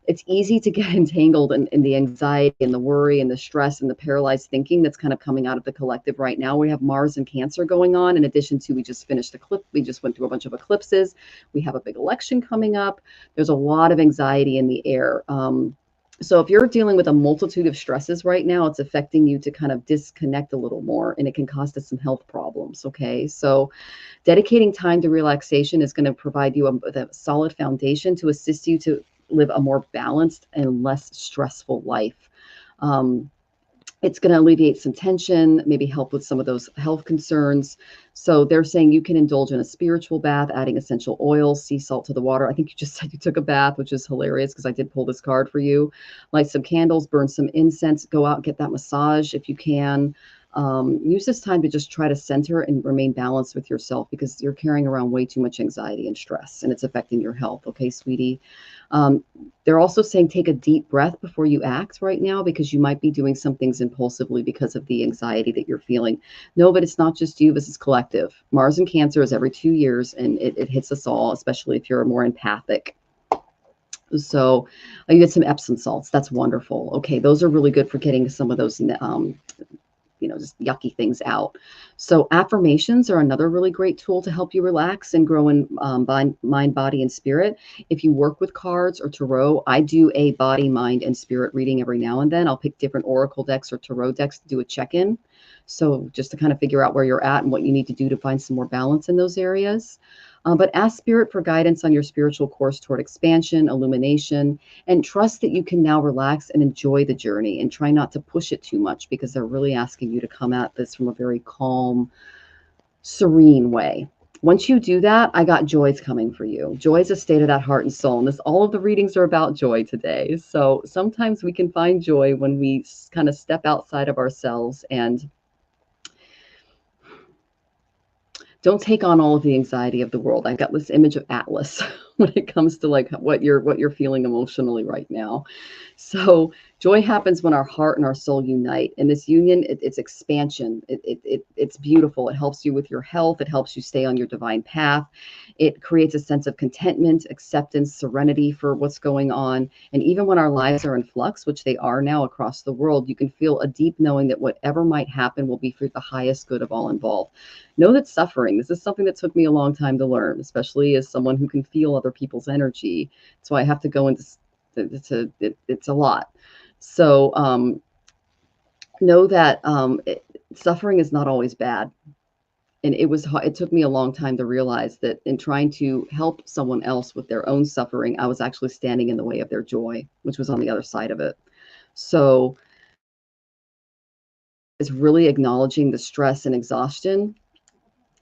It's easy to get entangled in the anxiety and the worry and the stress and the paralyzed thinking that's kind of coming out of the collective right now. We have Mars and Cancer going on, in addition to we just finished we just went through a bunch of eclipses. We have a big election coming up. There's a lot of anxiety in the air. So if you're dealing with a multitude of stresses right now, it's affecting you to kind of disconnect a little more, and it can cause us some health problems. Okay. So dedicating time to relaxation is going to provide you with a solid foundation to assist you to live a more balanced and less stressful life. It's going to alleviate some tension, maybe help with some of those health concerns. So they're saying you can indulge in a spiritual bath, adding essential oils, sea salt to the water. I think you just said you took a bath, which is hilarious because I did pull this card for you. Light some candles, burn some incense, go out and get that massage if you can. Use this time to just try to center and remain balanced with yourself, because you're carrying around way too much anxiety and stress, and it's affecting your health. Okay, sweetie. They're also saying take a deep breath before you act right now, because you might be doing some things impulsively because of the anxiety that you're feeling. No, but it's not just you. This is collective. Mars and Cancer is every 2 years, and it hits us all, especially if you're more empathic. So you get some Epsom salts. That's wonderful. Okay, those are really good for getting some of those just yucky things out. So affirmations are another really great tool to help you relax and grow in mind, body, and spirit. If you work with cards or tarot, I do a body, mind, and spirit reading every now and then. I'll pick different oracle decks or tarot decks to do a check-in. So just to kind of figure out where you're at and what you need to do to find some more balance in those areas. But ask spirit for guidance on your spiritual course toward expansion, illumination, and trust that you can now relax and enjoy the journey, and try not to push it too much, because they're really asking you to come at this from a very calm, serene way. Once you do that, I got joy's coming for you. Joy is a state of that heart and soul. And all of the readings are about joy today. So sometimes we can find joy when we kind of step outside of ourselves and don't take on all of the anxiety of the world. I got this image of Atlas. when it comes to like what you're feeling emotionally right now. So joy happens when our heart and our soul unite. And this union, it's expansion. It's beautiful. It helps you with your health. It helps you stay on your divine path. It creates a sense of contentment, acceptance, serenity for what's going on. And even when our lives are in flux, which they are now across the world, you can feel a deep knowing that whatever might happen will be for the highest good of all involved. Know that suffering, this is something that took me a long time to learn, especially as someone who can feel other people's energy. That's why I have to go into it's a lot. So know that suffering is not always bad. And it took me a long time to realize that in trying to help someone else with their own suffering, I was actually standing in the way of their joy, which was on the other side of it. So it's really acknowledging the stress and exhaustion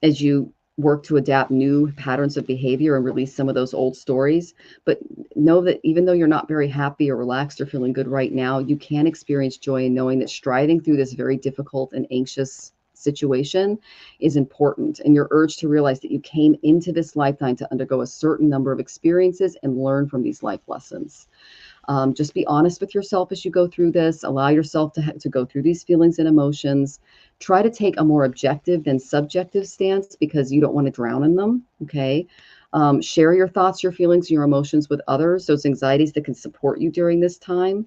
as you work to adapt new patterns of behavior and release some of those old stories. But know that even though you're not very happy or relaxed or feeling good right now, you can experience joy in knowing that striving through this very difficult and anxious situation is important. And your urge to realize that you came into this lifetime to undergo a certain number of experiences and learn from these life lessons. Just be honest with yourself as you go through this. Allow yourself to go through these feelings and emotions. Try to take a more objective than subjective stance because you don't want to drown in them. Okay. Share your thoughts, your feelings, your emotions with others, those anxieties that can support you during this time.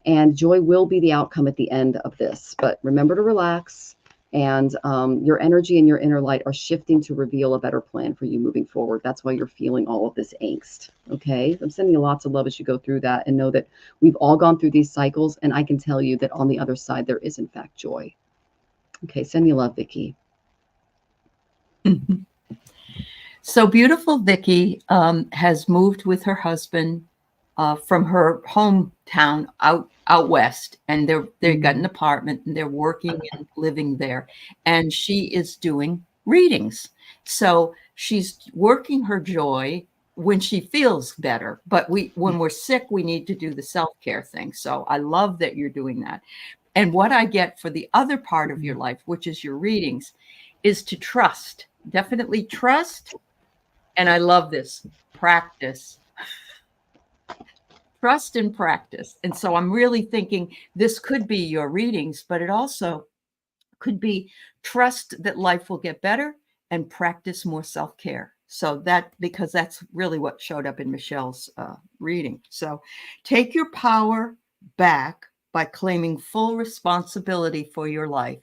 And joy will be the outcome at the end of this. But remember to relax. And your energy and your inner light are shifting to reveal a better plan for you moving forward. That's why you're feeling all of this angst. Okay. I'm sending you lots of love as you go through that, and know that we've all gone through these cycles. And I can tell you that on the other side, there is in fact joy. Okay. Send you love, Vicki. So beautiful Vicki has moved with her husband from her hometown out west, and they got an apartment and they're working and living there, and she is doing readings. So she's working her joy when she feels better, but when we're sick, we need to do the self-care thing. So I love that you're doing that. And what I get for the other part of your life, which is your readings, is to trust. Definitely trust. And I love this, practice. Trust and practice. And so I'm really thinking this could be your readings, but it also could be trust that life will get better and practice more self-care. So because that's really what showed up in Michelle's reading. So take your power back by claiming full responsibility for your life.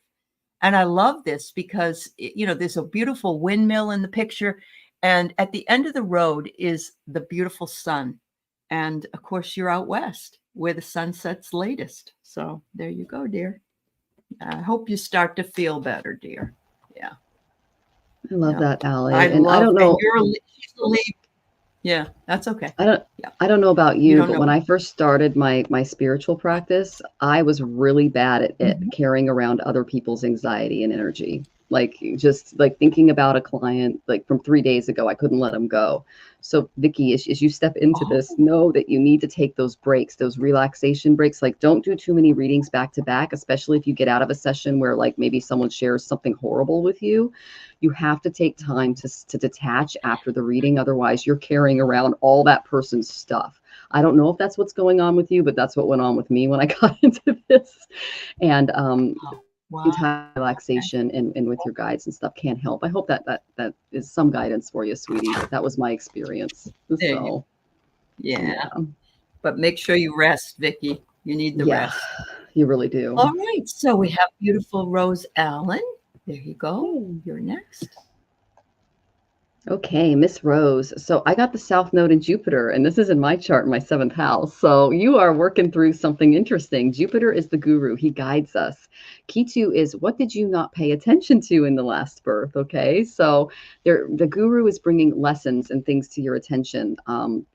And I love this because, there's a beautiful windmill in the picture. And at the end of the road is the beautiful sun. And of course, you're out west where the sun sets latest. So there you go, dear. I hope you start to feel better, dear. Yeah. I love that, Allie. I don't know. She's a leaf. Yeah, that's okay. I don't know about you, but when I first started my spiritual practice, I was really bad at carrying around other people's anxiety and energy. Like just like thinking about a client like from 3 days ago, I couldn't let them go. So Vicki, as you step into this, know that you need to take those breaks, those relaxation breaks. Like don't do too many readings back to back, especially if you get out of a session where like maybe someone shares something horrible with you. You have to take time to detach after the reading. Otherwise, you're carrying around all that person's stuff. I don't know if that's what's going on with you, but that's what went on with me when I got into this. And time relaxation and with your guides and stuff can help. I hope that is some guidance for you, sweetie. But that was my experience. So yeah. But make sure you rest, Vicki. You need the rest. You really do. All right. So we have beautiful Rose Allen. There you go. You're next. Okay, Miss Rose. So I got the South Node in Jupiter, and this is in my chart in my 7th house. So you are working through something interesting. Jupiter is the guru. He guides us. Ketu is what did you not pay attention to in the last birth? Okay, so the guru is bringing lessons and things to your attention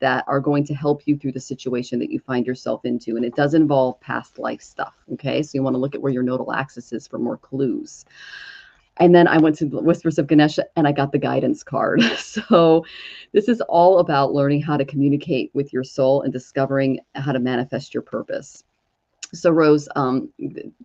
that are going to help you through the situation that you find yourself into. And it does involve past life stuff. Okay, so you want to look at where your nodal axis is for more clues. And then I went to Whispers of Ganesha and I got the guidance card. So this is all about learning how to communicate with your soul and discovering how to manifest your purpose. So Rose,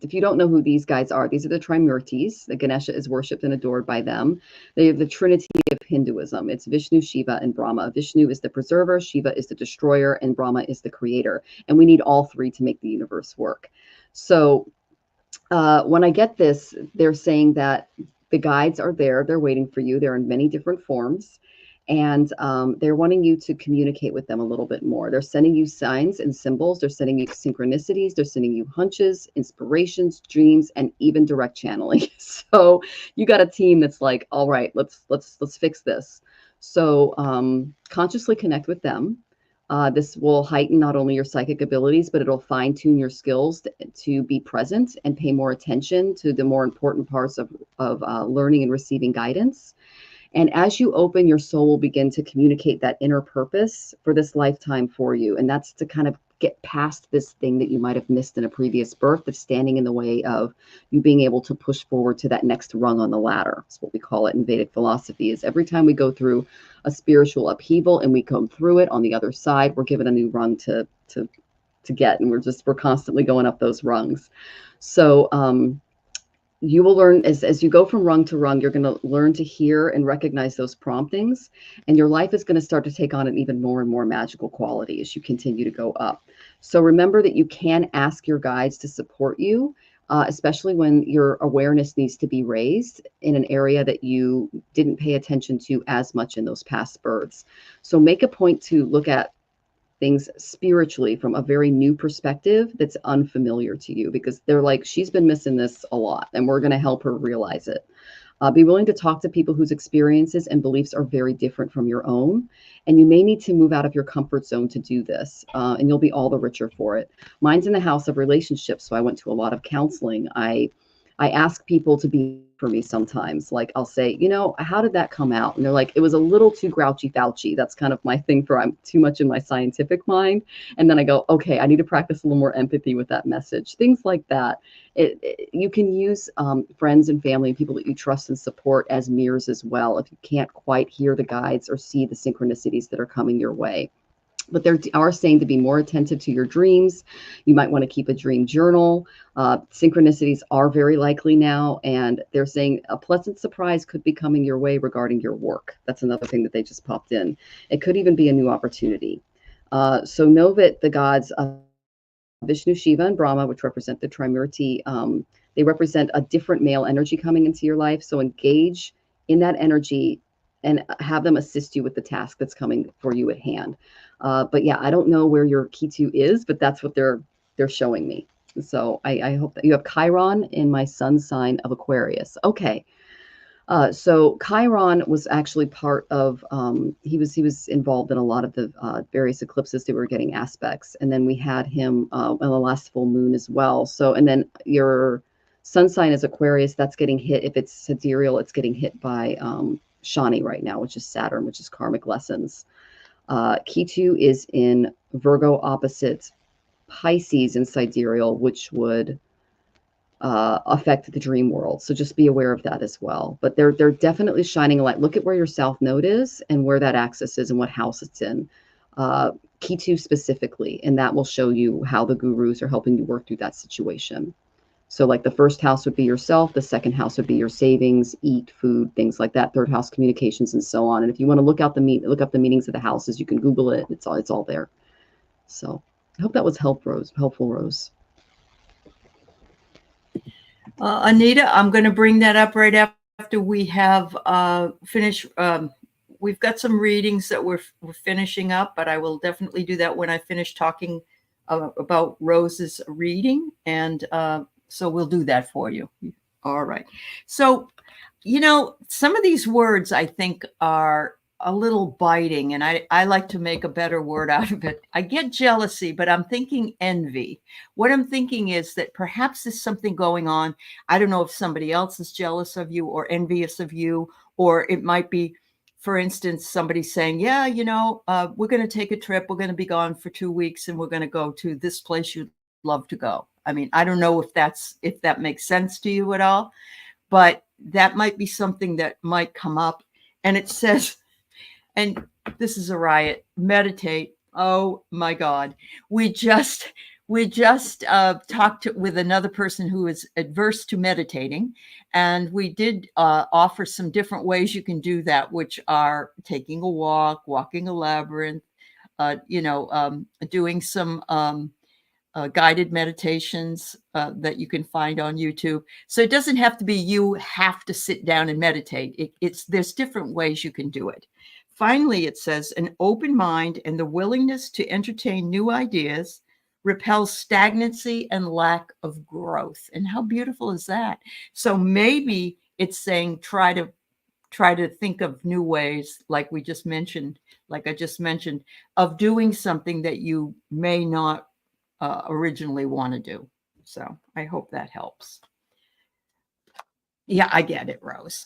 if you don't know who these guys are, these are the Trimurtis. The Ganesha is worshipped and adored by them. They are the trinity of Hinduism. It's Vishnu, Shiva, and Brahma. Vishnu is the preserver, Shiva is the destroyer, and Brahma is the creator. And we need all three to make the universe work. So when I get this, they're saying that the guides are there. They're waiting for you. They're in many different forms. And they're wanting you to communicate with them a little bit more. They're sending you signs and symbols. They're sending you synchronicities. They're sending you hunches, inspirations, dreams, and even direct channeling. So you got a team that's like, all right, let's fix this. So consciously connect with them. This will heighten not only your psychic abilities, but it'll fine tune your skills to be present and pay more attention to the more important parts of learning and receiving guidance. And as you open, your soul will begin to communicate that inner purpose for this lifetime for you. And that's to kind of get past this thing that you might have missed in a previous birth that's standing in the way of you being able to push forward to that next rung on the ladder. That's what we call it in Vedic philosophy, is every time we go through a spiritual upheaval and we come through it on the other side, we're given a new rung to get. And we're constantly going up those rungs. So, you will learn as you go from rung to rung, you're going to learn to hear and recognize those promptings, and your life is going to start to take on an even more and more magical quality as you continue to go up. So remember that you can ask your guides to support you, especially when your awareness needs to be raised in an area that you didn't pay attention to as much in those past births. So make a point to look at things spiritually from a very new perspective that's unfamiliar to you, because they're like, she's been missing this a lot and we're going to help her realize it. Be willing to talk to people whose experiences and beliefs are very different from your own. And you may need to move out of your comfort zone to do this, and you'll be all the richer for it. Mine's in the house of relationships, so I went to a lot of counseling. I ask people to be for me sometimes. Like I'll say, how did that come out? And they're like, it was a little too grouchy Fauci. That's kind of my thing for I'm too much in my scientific mind. And then I go, okay, I need to practice a little more empathy with that message. Things like that. You can use friends and family and people that you trust and support as mirrors as well, if you can't quite hear the guides or see the synchronicities that are coming your way. But they are saying to be more attentive to your dreams. You might want to keep a dream journal. Synchronicities are very likely now, and they're saying a pleasant surprise could be coming your way regarding your work. That's another thing that they just popped in. It could even be a new opportunity. So know that the gods of Vishnu, Shiva, and Brahma, which represent the Trimurti, they represent a different male energy coming into your life. So engage in that energy and have them assist you with the task that's coming for you at hand. But yeah, I don't know where your Ketu is, but that's what they're showing me. So I hope that you have Chiron in my sun sign of Aquarius. Okay. So Chiron was actually part of, he was involved in a lot of the various eclipses that were getting aspects. And then we had him on the last full moon as well. So, and then your sun sign is Aquarius. That's getting hit. If it's sidereal, it's getting hit by Shani right now, which is Saturn, which is karmic lessons. Ketu is in Virgo opposite Pisces in sidereal, which would affect the dream world. So just be aware of that as well. But they're definitely shining a light. Look at where your south node is and where that axis is and what house it's in. Ketu specifically, and that will show you how the gurus are helping you work through that situation. So like the first house would be yourself, the second house would be your savings, eat, food, things like that. Third house, communications, and so on. And if you want to look up the meanings of the houses, you can Google it. It's all there. So I hope that was helpful, Rose. Anita, I'm going to bring that up right after we have finished. We've got some readings that we're finishing up, but I will definitely do that when I finish talking about Rose's reading. And so we'll do that for you. All right. So, some of these words I think are a little biting, and I like to make a better word out of it. I get jealousy, but I'm thinking envy. What I'm thinking is that perhaps there's something going on. I don't know if somebody else is jealous of you or envious of you, or it might be, for instance, somebody saying, yeah, we're going to take a trip. We're going to be gone for 2 weeks and we're going to go to this place you'd love to go. I mean, I don't know if that makes sense to you at all, but that might be something that might come up. And it says, and this is a riot, meditate. Oh my God. We just we just talked with another person who is adverse to meditating, and we did offer some different ways you can do that, which are taking a walk, walking a labyrinth, doing some guided meditations that you can find on YouTube. So it doesn't have to be you have to sit down and meditate. There's different ways you can do it. Finally, it says an open mind and the willingness to entertain new ideas repels stagnancy and lack of growth. And how beautiful is that? So maybe it's saying try to think of new ways, like I just mentioned, of doing something that you may not originally want to do. So I hope that helps. Yeah, I get it, Rose.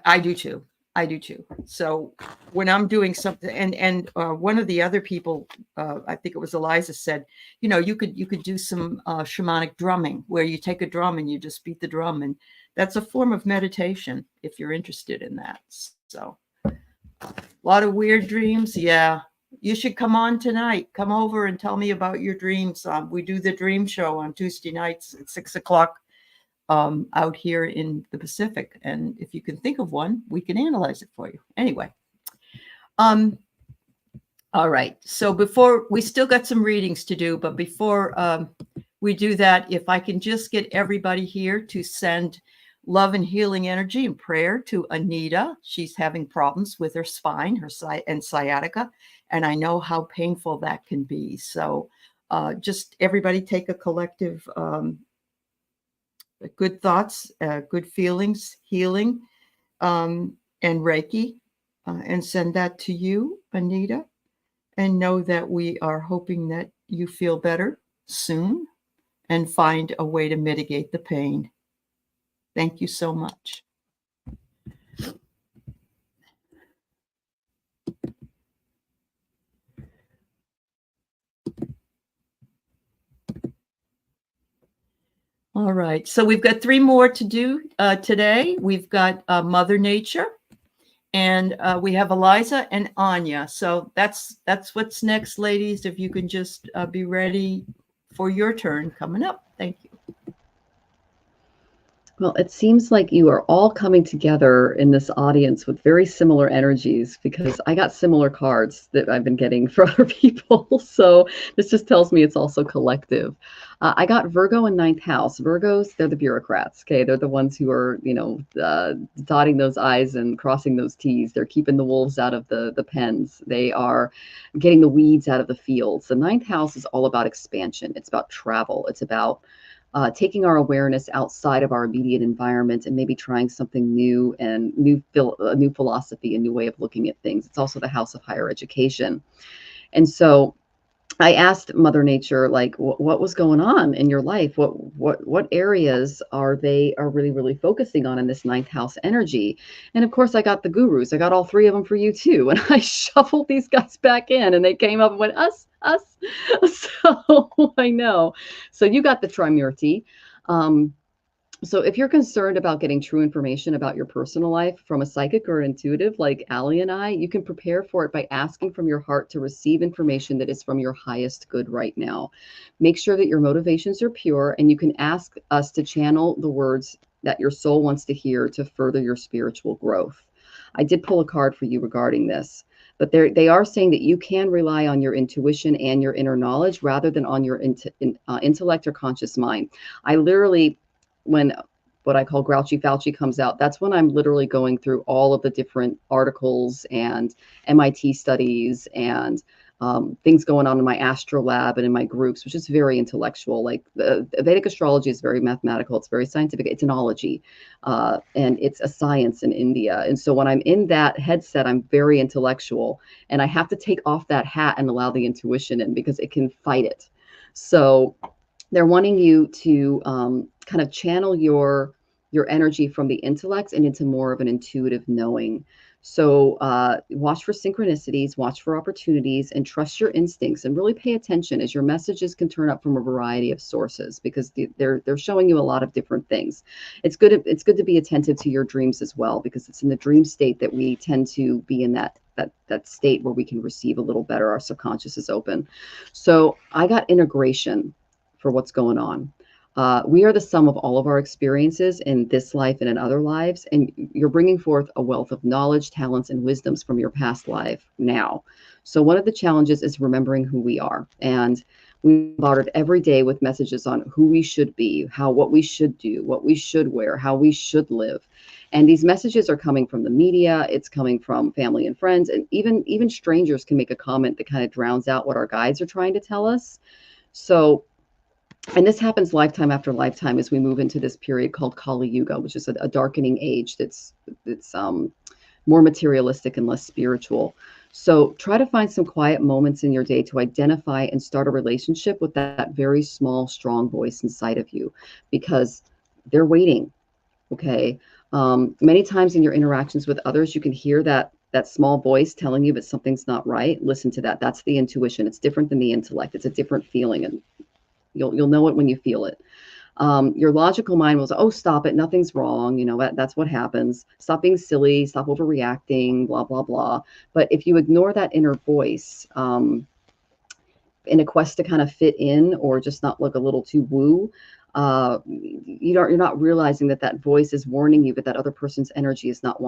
I do too. I do too. So when I'm doing something, and one of the other people, I think it was Eliza, said, you could do some shamanic drumming, where you take a drum and you just beat the drum, and that's a form of meditation if you're interested in that. So a lot of weird dreams. Yeah, you should come on tonight. Come over and tell me about your dreams. We do the dream show on Tuesday nights at 6:00. Out here in the Pacific. And if you can think of one, we can analyze it for you. Anyway. All right. So before, we still got some readings to do, but before we do that, if I can just get everybody here to send love and healing energy and prayer to Anita. She's having problems with her spine, and sciatica, and I know how painful that can be. So just everybody take a collective good thoughts, good feelings, healing, and Reiki, and send that to you, Anita, and know that we are hoping that you feel better soon and find a way to mitigate the pain. Thank you so much. All right, so we've got 3 more to do today. We've got Mother Nature, and we have Eliza and Anya. So that's what's next, ladies. If you can just be ready for your turn coming up. Thank you. Well, it seems like you are all coming together in this audience with very similar energies, because I got similar cards that I've been getting for other people. So this just tells me it's also collective. I got Virgo in 9th house. Virgos, they're the bureaucrats. Okay, they're the ones who are, dotting those I's and crossing those T's. They're keeping the wolves out of the pens. They are getting the weeds out of the fields. The 9th house is all about expansion. It's about travel. It's about taking our awareness outside of our immediate environment and maybe trying something new and a new philosophy, a new way of looking at things. It's also the house of higher education. And so I asked Mother Nature, like, what was going on in your life? What areas are really, really focusing on in this 9th house energy? And of course, I got the gurus. I got all 3 of them for you too. And I shuffled these guys back in, and they came up and went, us. So I know. So you got the Trimurti. So if you're concerned about getting true information about your personal life from a psychic or intuitive like Allie and I, you can prepare for it by asking from your heart to receive information that is from your highest good right now. Make sure that your motivations are pure, and you can ask us to channel the words that your soul wants to hear to further your spiritual growth. I did pull a card for you regarding this, but they are saying that you can rely on your intuition and your inner knowledge rather than on your intellect or conscious mind. I literally, when what I call Grouchy Fauci comes out, that's when I'm literally going through all of the different articles and MIT studies and things going on in my astro lab and in my groups, which is very intellectual. Like the Vedic astrology is very mathematical. It's very scientific. It's an ology, and it's a science in India. And so when I'm in that headset, I'm very intellectual, and I have to take off that hat and allow the intuition in, because it can fight it. So they're wanting you to kind of channel your energy from the intellect and into more of an intuitive knowing. So watch for synchronicities, watch for opportunities, and trust your instincts, and really pay attention, as your messages can turn up from a variety of sources, because they're showing you a lot of different things. It's good to be attentive to your dreams as well, because it's in the dream state that we tend to be in that state where we can receive a little better. Our subconscious is open. So I got integration for what's going on. We are the sum of all of our experiences in this life and in other lives, and you're bringing forth a wealth of knowledge, talents, and wisdoms from your past life now. So one of the challenges is remembering who we are, and we bombarded every day with messages on who we should be, what we should do, what we should wear, how we should live. And these messages are coming from the media, it's coming from family and friends, and even strangers can make a comment that kind of drowns out what our guides are trying to tell us. So, and this happens lifetime after lifetime as we move into this period called Kali Yuga, which is a darkening age that's more materialistic and less spiritual. So try to find some quiet moments in your day to identify and start a relationship with that very small, strong voice inside of you, because they're waiting. Okay. Many times in your interactions with others, you can hear that small voice telling you that something's not right. Listen to that. That's the intuition. It's different than the intellect. It's a different feeling, and you'll know it when you feel it. Your logical mind was, oh, stop it. Nothing's wrong. You know, that's what happens. Stop being silly. Stop overreacting, blah, blah, blah. But if you ignore that inner voice in a quest to kind of fit in or just not look a little too woo, you're not realizing that voice is warning you, but that other person's energy is not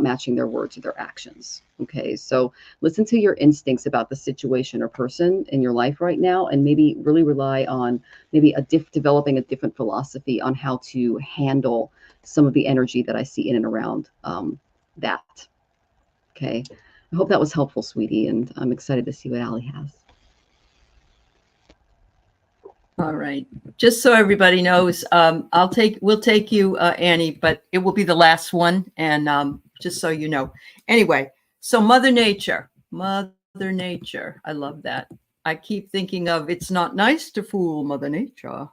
matching their words or their actions. Okay, so listen to your instincts about the situation or person in your life right now, and maybe really rely on maybe developing a different philosophy on how to handle some of the energy that I see in and around that. Okay, I hope that was helpful, sweetie, and I'm excited to see what Allie has. All right. Just so everybody knows, we'll take you, Annie, but it will be the last one. And just so you know. Anyway, so Mother Nature. I love that. I keep thinking of, it's not nice to fool Mother Nature.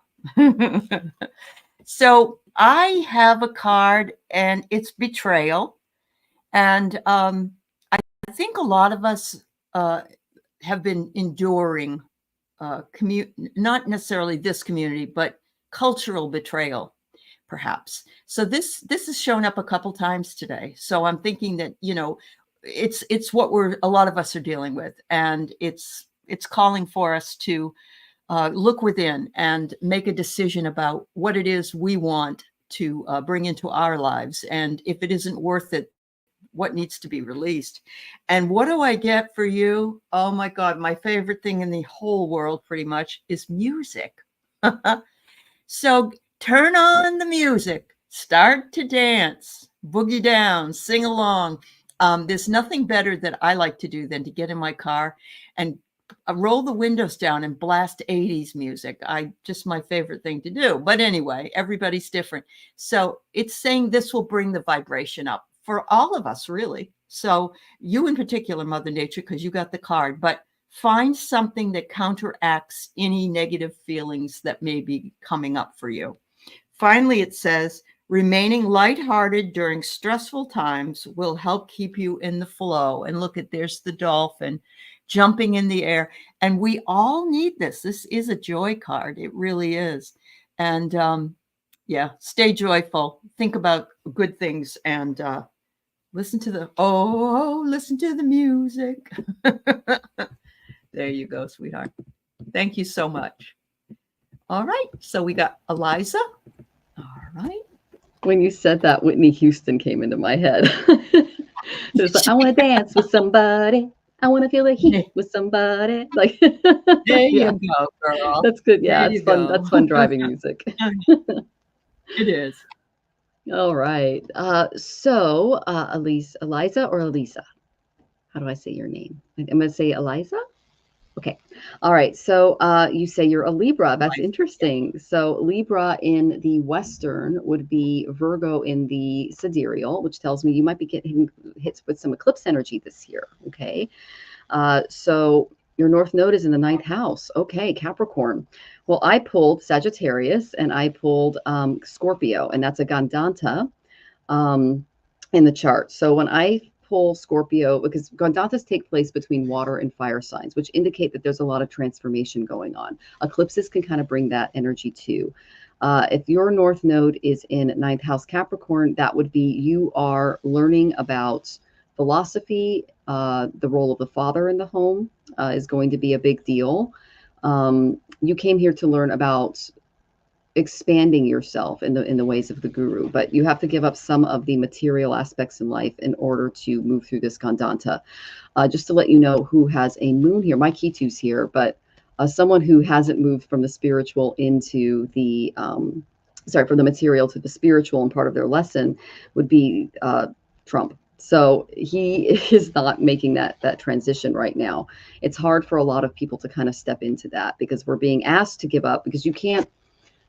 So I have a card, and it's betrayal. And I think a lot of us have been enduring not necessarily this community, but cultural betrayal, perhaps. So this has shown up a couple times today. So I'm thinking that, you know, it's what a lot of us are dealing with, and it's calling for us to look within and make a decision about what it is we want to bring into our lives, and if it isn't worth it, what needs to be released. And what do I get for you? Oh my God, my favorite thing in the whole world pretty much is music. So turn on the music, start to dance, boogie down, sing along. There's nothing better that I like to do than to get in my car and roll the windows down and blast 80s music. Just my favorite thing to do. But anyway, everybody's different. So it's saying this will bring the vibration up for all of us, really. So you in particular, Mother Nature, because you got the card, but find something that counteracts any negative feelings that may be coming up for you. Finally, it says, remaining lighthearted during stressful times will help keep you in the flow. And look there's the dolphin jumping in the air. And we all need this. This is a joy card. It really is. And yeah, stay joyful. Think about good things, and listen to the music. There you go, sweetheart. Thank you so much. All right. So we got Eliza. All right. When you said that, Whitney Houston came into my head. It's like, I want to dance with somebody. I want to feel the heat with somebody. Like, there yeah. you go, girl. That's good. Yeah, it's fun. That's fun driving music. It is. All right. So Eliza or Elisa? How do I say your name? I'm going to say Eliza. Okay. All right. So you say you're a Libra. That's interesting. So Libra in the Western would be Virgo in the sidereal, which tells me you might be getting hit with some eclipse energy this year. Okay. So your North Node is in the 9th house. Okay, Capricorn. Well, I pulled Sagittarius and I pulled Scorpio, and that's a Gandanta in the chart. So when I pull Scorpio, because Gandantas take place between water and fire signs, which indicate that there's a lot of transformation going on. Eclipses can kind of bring that energy too. If your North Node is in 9th house Capricorn, that would be you are learning about philosophy. The role of the father in the home is going to be a big deal. You came here to learn about expanding yourself in the ways of the guru, but you have to give up some of the material aspects in life in order to move through this Gandanta. Just to let you know who has a moon here, my Ketu's here, but someone who hasn't moved from the spiritual into the from the material to the spiritual, and part of their lesson would be Trump. So he is not making that transition right now. It's hard for a lot of people to kind of step into that, because we're being asked to give up, because you can't,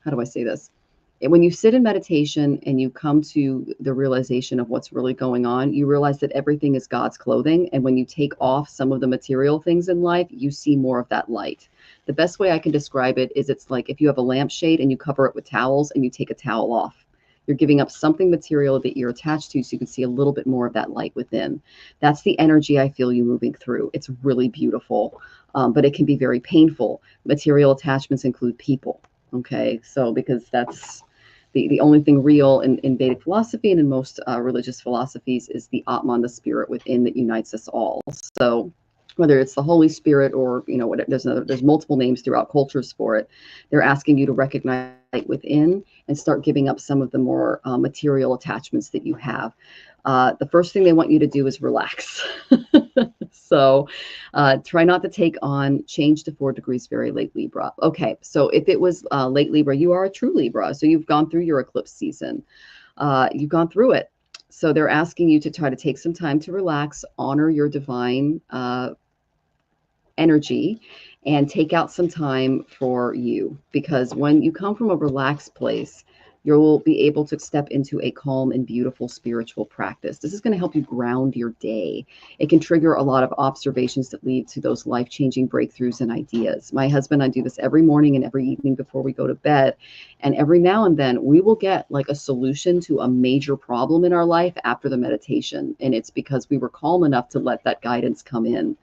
how do I say this? When you sit in meditation and you come to the realization of what's really going on, you realize that everything is God's clothing. And when you take off some of the material things in life, you see more of that light. The best way I can describe it is, it's like if you have a lampshade and you cover it with towels and you take a towel off. You're giving up something material that you're attached to so you can see a little bit more of that light within. That's the energy I feel you moving through. It's really beautiful, but it can be very painful. Material attachments include people. Okay, so because that's the only thing real in Vedic philosophy and in most religious philosophies is the Atman, the spirit within, that unites us all. So whether it's the Holy Spirit or, you know, there's multiple names throughout cultures for it. They're asking you to recognize it within and start giving up some of the more material attachments that you have. The first thing they want you to do is relax. So try not to take on change to 4 degrees very late Libra. Okay, so if it was late Libra, you are a true Libra. So you've gone through your eclipse season. You've gone through it. So they're asking you to try to take some time to relax, honor your divine energy, and take out some time for you. Because when you come from a relaxed place, you'll be able to step into a calm and beautiful spiritual practice. This is going to help you ground your day. It can trigger a lot of observations that lead to those life-changing breakthroughs and ideas. My husband and I do this every morning and every evening before we go to bed. And every now and then we will get like a solution to a major problem in our life after the meditation. And it's because we were calm enough to let that guidance come in.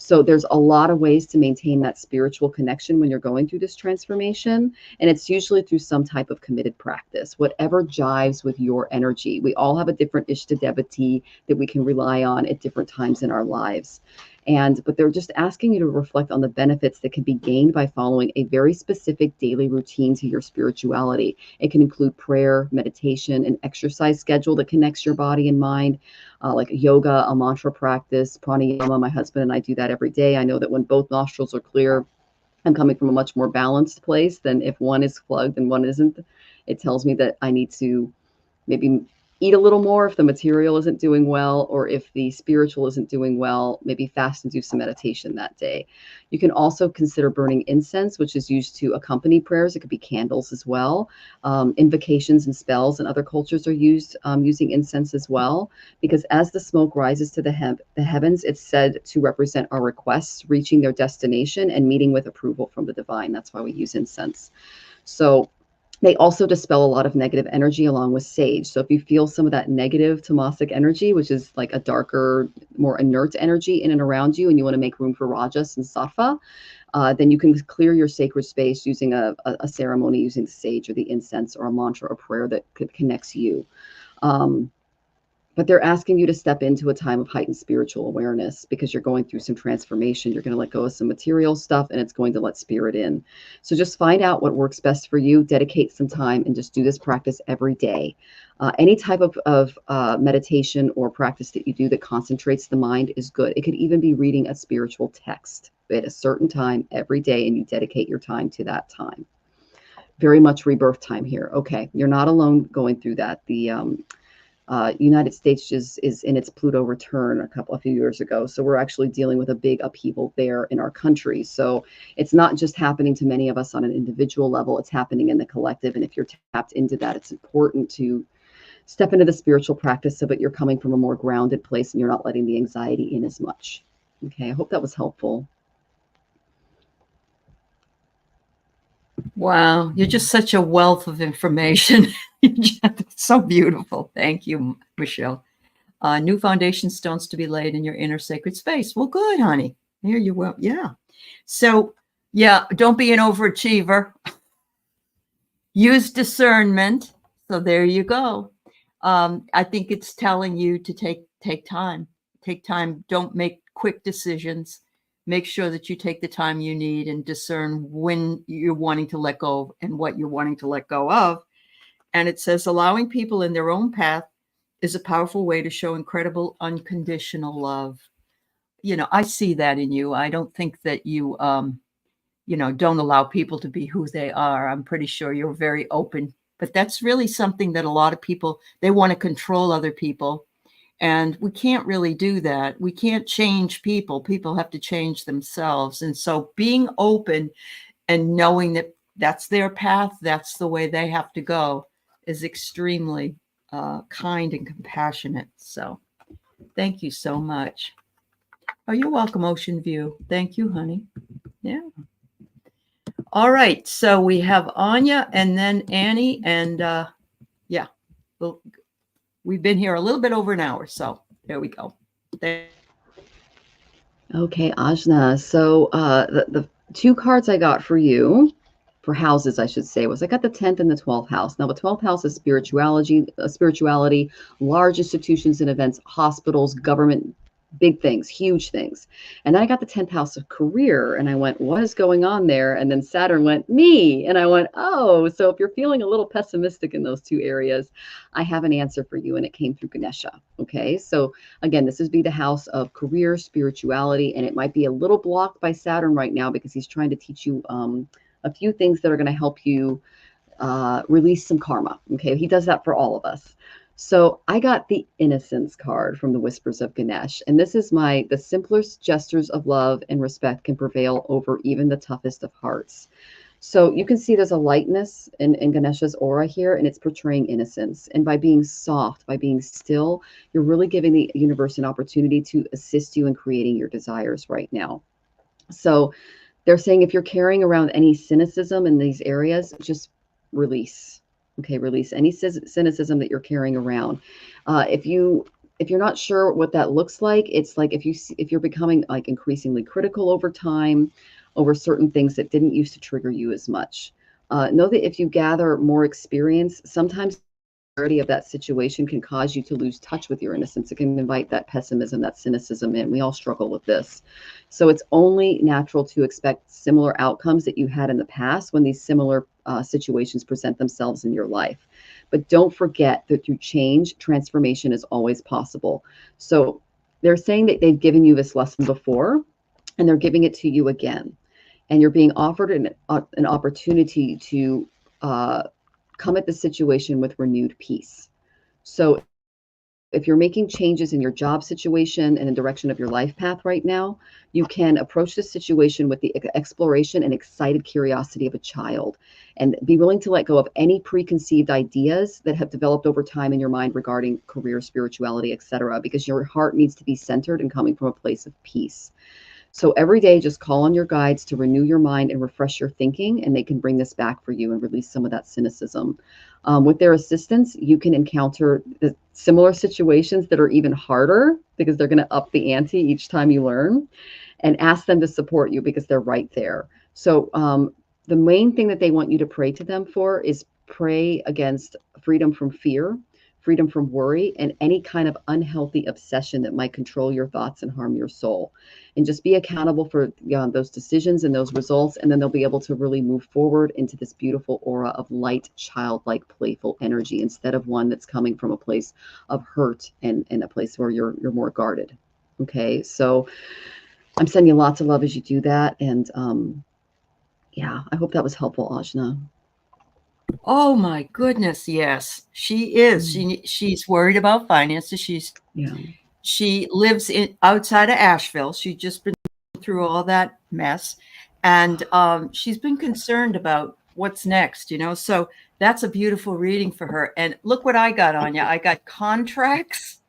So there's a lot of ways to maintain that spiritual connection when you're going through this transformation. And it's usually through some type of committed practice, whatever jives with your energy. We all have a different Ishta Devotee that we can rely on at different times in our lives. But they're just asking you to reflect on the benefits that can be gained by following a very specific daily routine to your spirituality. It can include prayer, meditation, an exercise schedule that connects your body and mind, like yoga, a mantra practice, pranayama. My husband and I do that every day. I know that when both nostrils are clear, I'm coming from a much more balanced place than if one is plugged and one isn't. It tells me that I need to maybe eat a little more if the material isn't doing well, or if the spiritual isn't doing well, maybe fast and do some meditation that day. You can also consider burning incense, which is used to accompany prayers. It could be candles as well. Invocations and spells in other cultures are used using incense as well, because as the smoke rises to the heavens, it's said to represent our requests reaching their destination and meeting with approval from the divine. That's why we use incense. So they also dispel a lot of negative energy along with sage. So if you feel some of that negative tamasic energy, which is like a darker, more inert energy in and around you, and you want to make room for rajas and sattva, then you can clear your sacred space using a ceremony using the sage or the incense or a mantra or prayer that connects you. But they're asking you to step into a time of heightened spiritual awareness because you're going through some transformation. You're going to let go of some material stuff and it's going to let spirit in. So just find out what works best for you, dedicate some time, and just do this practice every day. Any type of meditation or practice that you do that concentrates the mind is good. It could even be reading a spiritual text at a certain time every day, and you dedicate your time to that time. Very much rebirth time here. Okay, you're not alone going through that. The United States is in its Pluto return a few years ago. So we're actually dealing with a big upheaval there in our country. So it's not just happening to many of us on an individual level, it's happening in the collective. And if you're tapped into that, it's important to step into the spiritual practice so that you're coming from a more grounded place and you're not letting the anxiety in as much. Okay, I hope that was helpful. Wow, you're just such a wealth of information. It's so beautiful. Thank you, Michelle. New foundation stones to be laid in your inner sacred space. Well, good, honey. Here you will. Yeah. So, yeah, don't be an overachiever. Use discernment. So there you go. I think it's telling you to take time. Take time. Don't make quick decisions. make sure that you take the time you need and discern when you're wanting to let go and what you're wanting to let go of. And it says allowing people in their own path is a powerful way to show incredible unconditional love. I see that in you. I don't think that you don't allow people to be who they are. I'm pretty sure you're very open, but that's really something that a lot of people, they want to control other people. And we can't really do that. We can't change people. People have to change themselves. And so being open and knowing that that's their path, that's the way they have to go, is extremely kind and compassionate. So thank you so much. Oh, you're welcome, Ocean View. Thank you, honey. Yeah. All right. So we have Anya and then Annie. And we've been here a little bit over an hour. So there we go. Okay, Ajna. So the two cards I got for you, for houses, I should say, was I got the 10th and the 12th house. Now, the 12th house is spirituality, large institutions and events, hospitals, government, big things, huge things. And then I got the 10th house of career, and I went, what is going on there? And then Saturn went, me. And I went, oh, so if you're feeling a little pessimistic in those two areas, I have an answer for you. And it came through Ganesha. Okay. So again, this would be the house of career, spirituality, and it might be a little blocked by Saturn right now because he's trying to teach you a few things that are going to help you release some karma. Okay. He does that for all of us. So I got the Innocence card from the Whispers of Ganesh. And this is the simplest gestures of love and respect can prevail over even the toughest of hearts. So you can see there's a lightness in Ganesha's aura here, and it's portraying innocence. And by being soft, by being still, you're really giving the universe an opportunity to assist you in creating your desires right now. So they're saying if you're carrying around any cynicism in these areas, just release. Okay, release any cynicism that you're carrying around. If you're not sure what that looks like, it's like if you're becoming like increasingly critical over time, over certain things that didn't used to trigger you as much. Know that if you gather more experience, sometimes of that situation can cause you to lose touch with your innocence. It can invite that pessimism, that cynicism in. We all struggle with this. So it's only natural to expect similar outcomes that you had in the past when these similar situations present themselves in your life. But don't forget that through change, transformation is always possible. So they're saying that they've given you this lesson before, and they're giving it to you again. And you're being offered an opportunity to come at the situation with renewed peace. So if you're making changes in your job situation and the direction of your life path right now, you can approach the situation with the exploration and excited curiosity of a child, and be willing to let go of any preconceived ideas that have developed over time in your mind regarding career, spirituality, etc., because your heart needs to be centered and coming from a place of peace. So every day, just call on your guides to renew your mind and refresh your thinking, and they can bring this back for you and release some of that cynicism. With their assistance, you can encounter the similar situations that are even harder because they're going to up the ante each time you learn, and ask them to support you because they're right there. So the main thing that they want you to pray to them for is pray against freedom from fear, freedom from worry, and any kind of unhealthy obsession that might control your thoughts and harm your soul. And just be accountable for those decisions and those results, and then they'll be able to really move forward into this beautiful aura of light, childlike, playful energy, instead of one that's coming from a place of hurt and a place where you're more guarded. Okay, so I'm sending you lots of love as you do that. And yeah, I hope that was helpful, Ajna. Oh my goodness, yes, she is. She's worried about finances. She lives outside of Asheville. She's just been through all that mess, and she's been concerned about what's next. So that's a beautiful reading for her. And look what I got, Anya. I got contracts,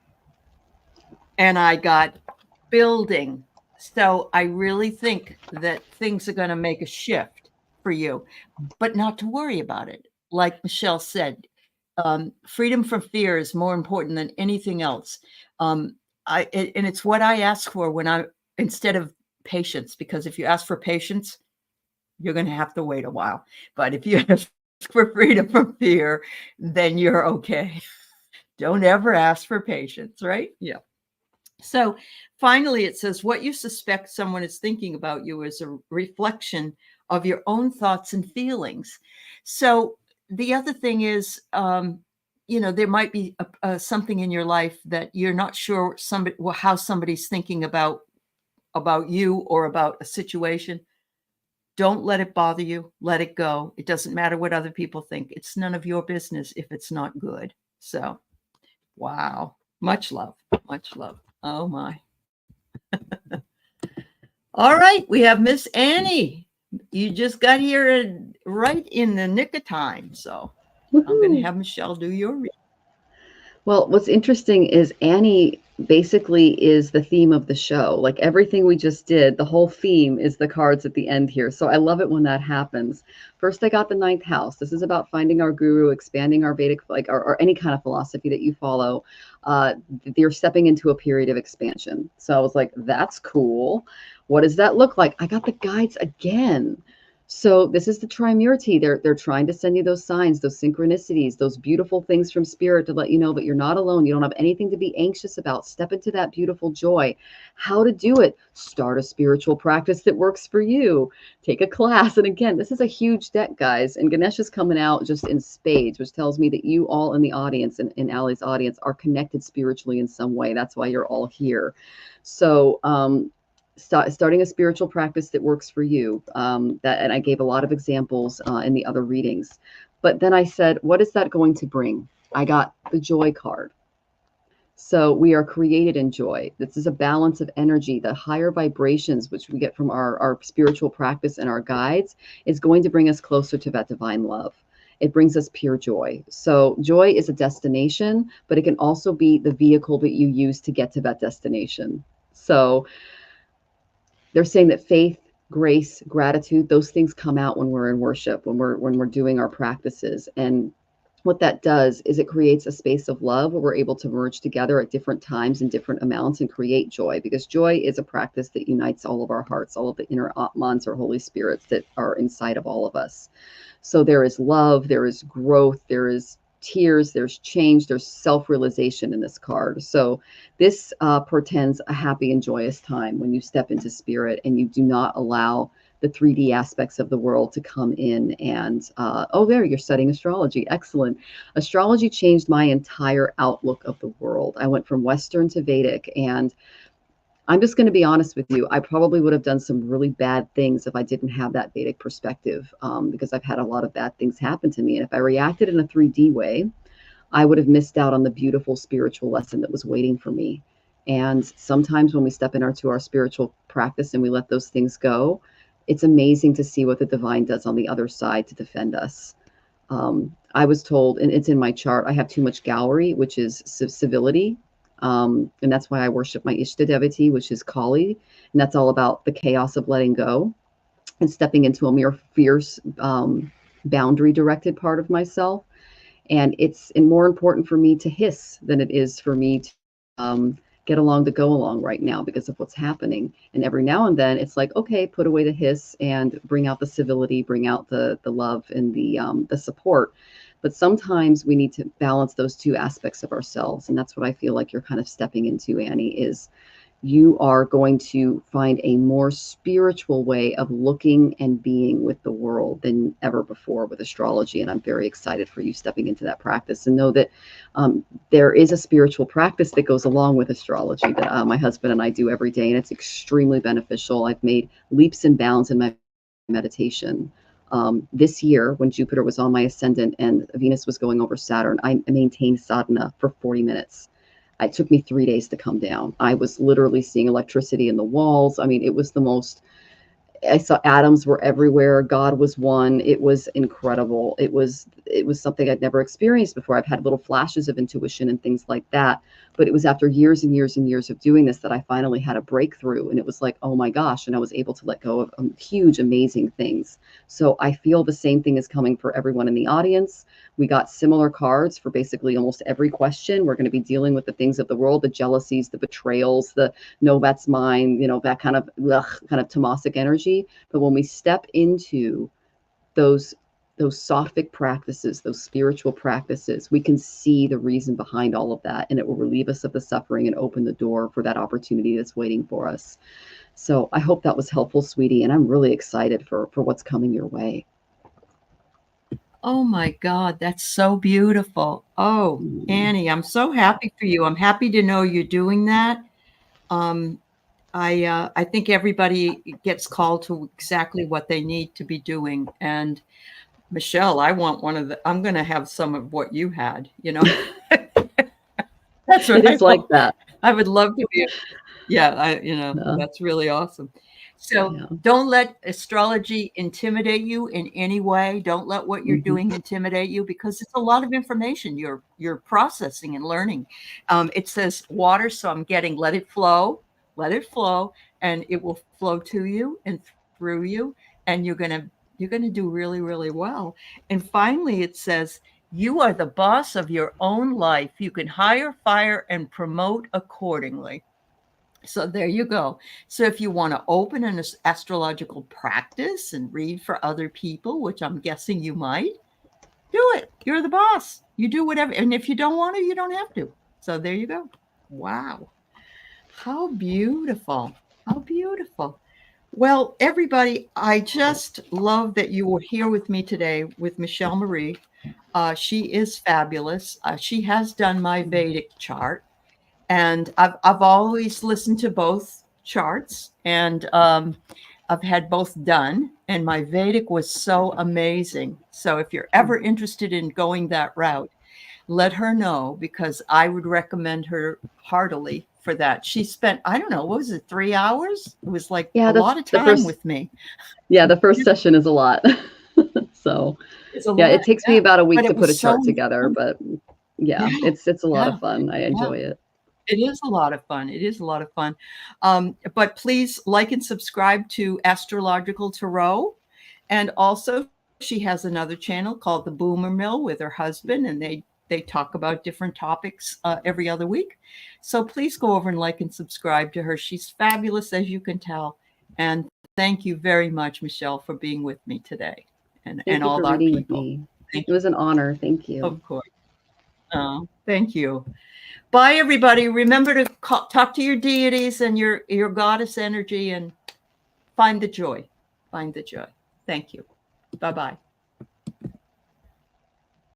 and I got building. So I really think that things are going to make a shift for you, but not to worry about it. Like Michelle said, freedom from fear is more important than anything else. And it's what I ask for instead of patience, because if you ask for patience, you're going to have to wait a while. But if you ask for freedom from fear, then you're okay. Don't ever ask for patience, right? Yeah. So finally, it says, what you suspect someone is thinking about you is a reflection of your own thoughts and feelings. So the other thing is, there might be something in your life that you're not sure how somebody's thinking about you or about a situation. Don't let it bother you. Let it go. It doesn't matter what other people think. It's none of your business if it's not good. So, wow. Much love. Much love. Oh, my. All right. We have Miss Annie. You just got here right in the nick of time. So, I'm going to have Michelle do your reading. Well, what's interesting is Annie basically is the theme of the show. Like everything we just did, the whole theme is the cards at the end here. So I love it when that happens. First, I got the ninth house. This is about finding our guru, expanding our Vedic, or any kind of philosophy that you follow. You're stepping into a period of expansion. So I was like, that's cool. What does that look like? I got the guides again. So this is the Trimurti. They're trying to send you those signs, those synchronicities, those beautiful things from spirit to let you know that you're not alone. You don't have anything to be anxious about. Step into that beautiful joy. How to do it? Start a spiritual practice that works for you. Take a class. And again, this is a huge deck, guys. And Ganesh is coming out just in spades, which tells me that you all in the audience and in Allie's audience are connected spiritually in some way. That's why you're all here. So, starting a spiritual practice that works for you. And I gave a lot of examples in the other readings. But then I said, what is that going to bring? I got the joy card. So we are created in joy. This is a balance of energy. The higher vibrations, which we get from our spiritual practice and our guides, is going to bring us closer to that divine love. It brings us pure joy. So joy is a destination, but it can also be the vehicle that you use to get to that destination. So they're saying that faith, grace, gratitude, those things come out when we're in worship, when we're doing our practices. And what that does is it creates a space of love where we're able to merge together at different times in different amounts and create joy, because joy is a practice that unites all of our hearts, all of the inner Atmans or Holy Spirits that are inside of all of us. So there is love, there is growth, there is tears, there's change, there's self-realization in this card. So this portends a happy and joyous time when you step into spirit and you do not allow the 3D aspects of the world to come in and, oh, there, you're studying astrology. Excellent. Astrology changed my entire outlook of the world. I went from Western to Vedic, and I'm just going to be honest with you. I probably would have done some really bad things if I didn't have that Vedic perspective, because I've had a lot of bad things happen to me. And if I reacted in a 3D way, I would have missed out on the beautiful spiritual lesson that was waiting for me. And sometimes when we step into our spiritual practice and we let those things go, it's amazing to see what the divine does on the other side to defend us. I was told, and it's in my chart, I have too much Gauri, which is civility. And that's why I worship my Ishta devotee, which is Kali. And that's all about the chaos of letting go and stepping into a more fierce, boundary directed part of myself. And it's more important for me to hiss than it is for me to get along to go along right now because of what's happening. And every now and then it's like, okay, put away the hiss and bring out the civility, bring out the love and the support. But sometimes we need to balance those two aspects of ourselves. And that's what I feel like you're kind of stepping into, Annie, is you are going to find a more spiritual way of looking and being with the world than ever before with astrology. And I'm very excited for you stepping into that practice, and know that there is a spiritual practice that goes along with astrology that my husband and I do every day. And it's extremely beneficial. I've made leaps and bounds in my meditation. This year, when Jupiter was on my ascendant and Venus was going over Saturn, I maintained sadhana for 40 minutes. It took me 3 days to come down. I was literally seeing electricity in the walls. I mean, it was the most, I saw atoms were everywhere. God was one. It was incredible. It was something I'd never experienced before. I've had little flashes of intuition and things like that. But it was after years and years and years of doing this that I finally had a breakthrough. And it was like, oh my gosh. And I was able to let go of huge, amazing things. So I feel the same thing is coming for everyone in the audience. We got similar cards for basically almost every question. We're going to be dealing with the things of the world, the jealousies, the betrayals, the no, that's mine, that kind of Tamasic energy. But when we step into those those Sattvic practices, those spiritual practices, we can see the reason behind all of that, and it will relieve us of the suffering and open the door for that opportunity that's waiting for us. So I hope that was helpful, sweetie, and I'm really excited for what's coming your way. Oh my God, that's so beautiful. Oh, Annie, I'm so happy for you. I'm happy to know you're doing that. Um, I think everybody gets called to exactly what they need to be doing. And Michelle, I want one of the, I'm going to have some of what you had, you know. That's what It is like want. that. I would love to be. Yeah, Yeah. that's really awesome. So Yeah. don't let astrology intimidate you in any way. Don't let what you're doing intimidate you, because it's a lot of information you're processing and learning. It says water, so I'm getting let it flow, and it will flow to you and through you, and you're gonna do really, really well. And finally, it says you are the boss of your own life. You can hire, fire, and promote accordingly. So there you go. So if you want to open an astrological practice and read for other people, which I'm guessing you might, do it. You're the boss. You do whatever. And if you don't want to, you don't have to. So there you go. Wow. How beautiful. How beautiful. Well, everybody, I just love that you were here with me today with Michelle Marie. She is fabulous. She has done my Vedic chart. And I've always listened to both charts, and I've had both done, and my Vedic was so amazing. So if you're ever interested in going that route, let her know, because I would recommend her heartily for that. She spent, I don't know, what was it, 3 hours? It was like Yeah, a lot of the time first with me. yeah, the first session is a lot. So It's a yeah, lot, it takes me yeah. about a week But to it put a was so chart together, fun. but yeah, Yeah, it's a lot yeah, of fun. I yeah. enjoy it. It is a lot of fun. It is a lot of fun. But please like and subscribe to Astrological Tarot. And also, she has another channel called The Boomer Mill with her husband, and they talk about different topics every other week. So please go over and like and subscribe to her. She's fabulous, as you can tell. And thank you very much, Michelle, for being with me today, and Thank you all for our reading with people. me. Thank It was an honor. Thank you. you. Of course. Thank you. Bye, everybody. Remember to talk to your deities and your goddess energy, and find the joy. Find the joy. Thank you. Bye-bye.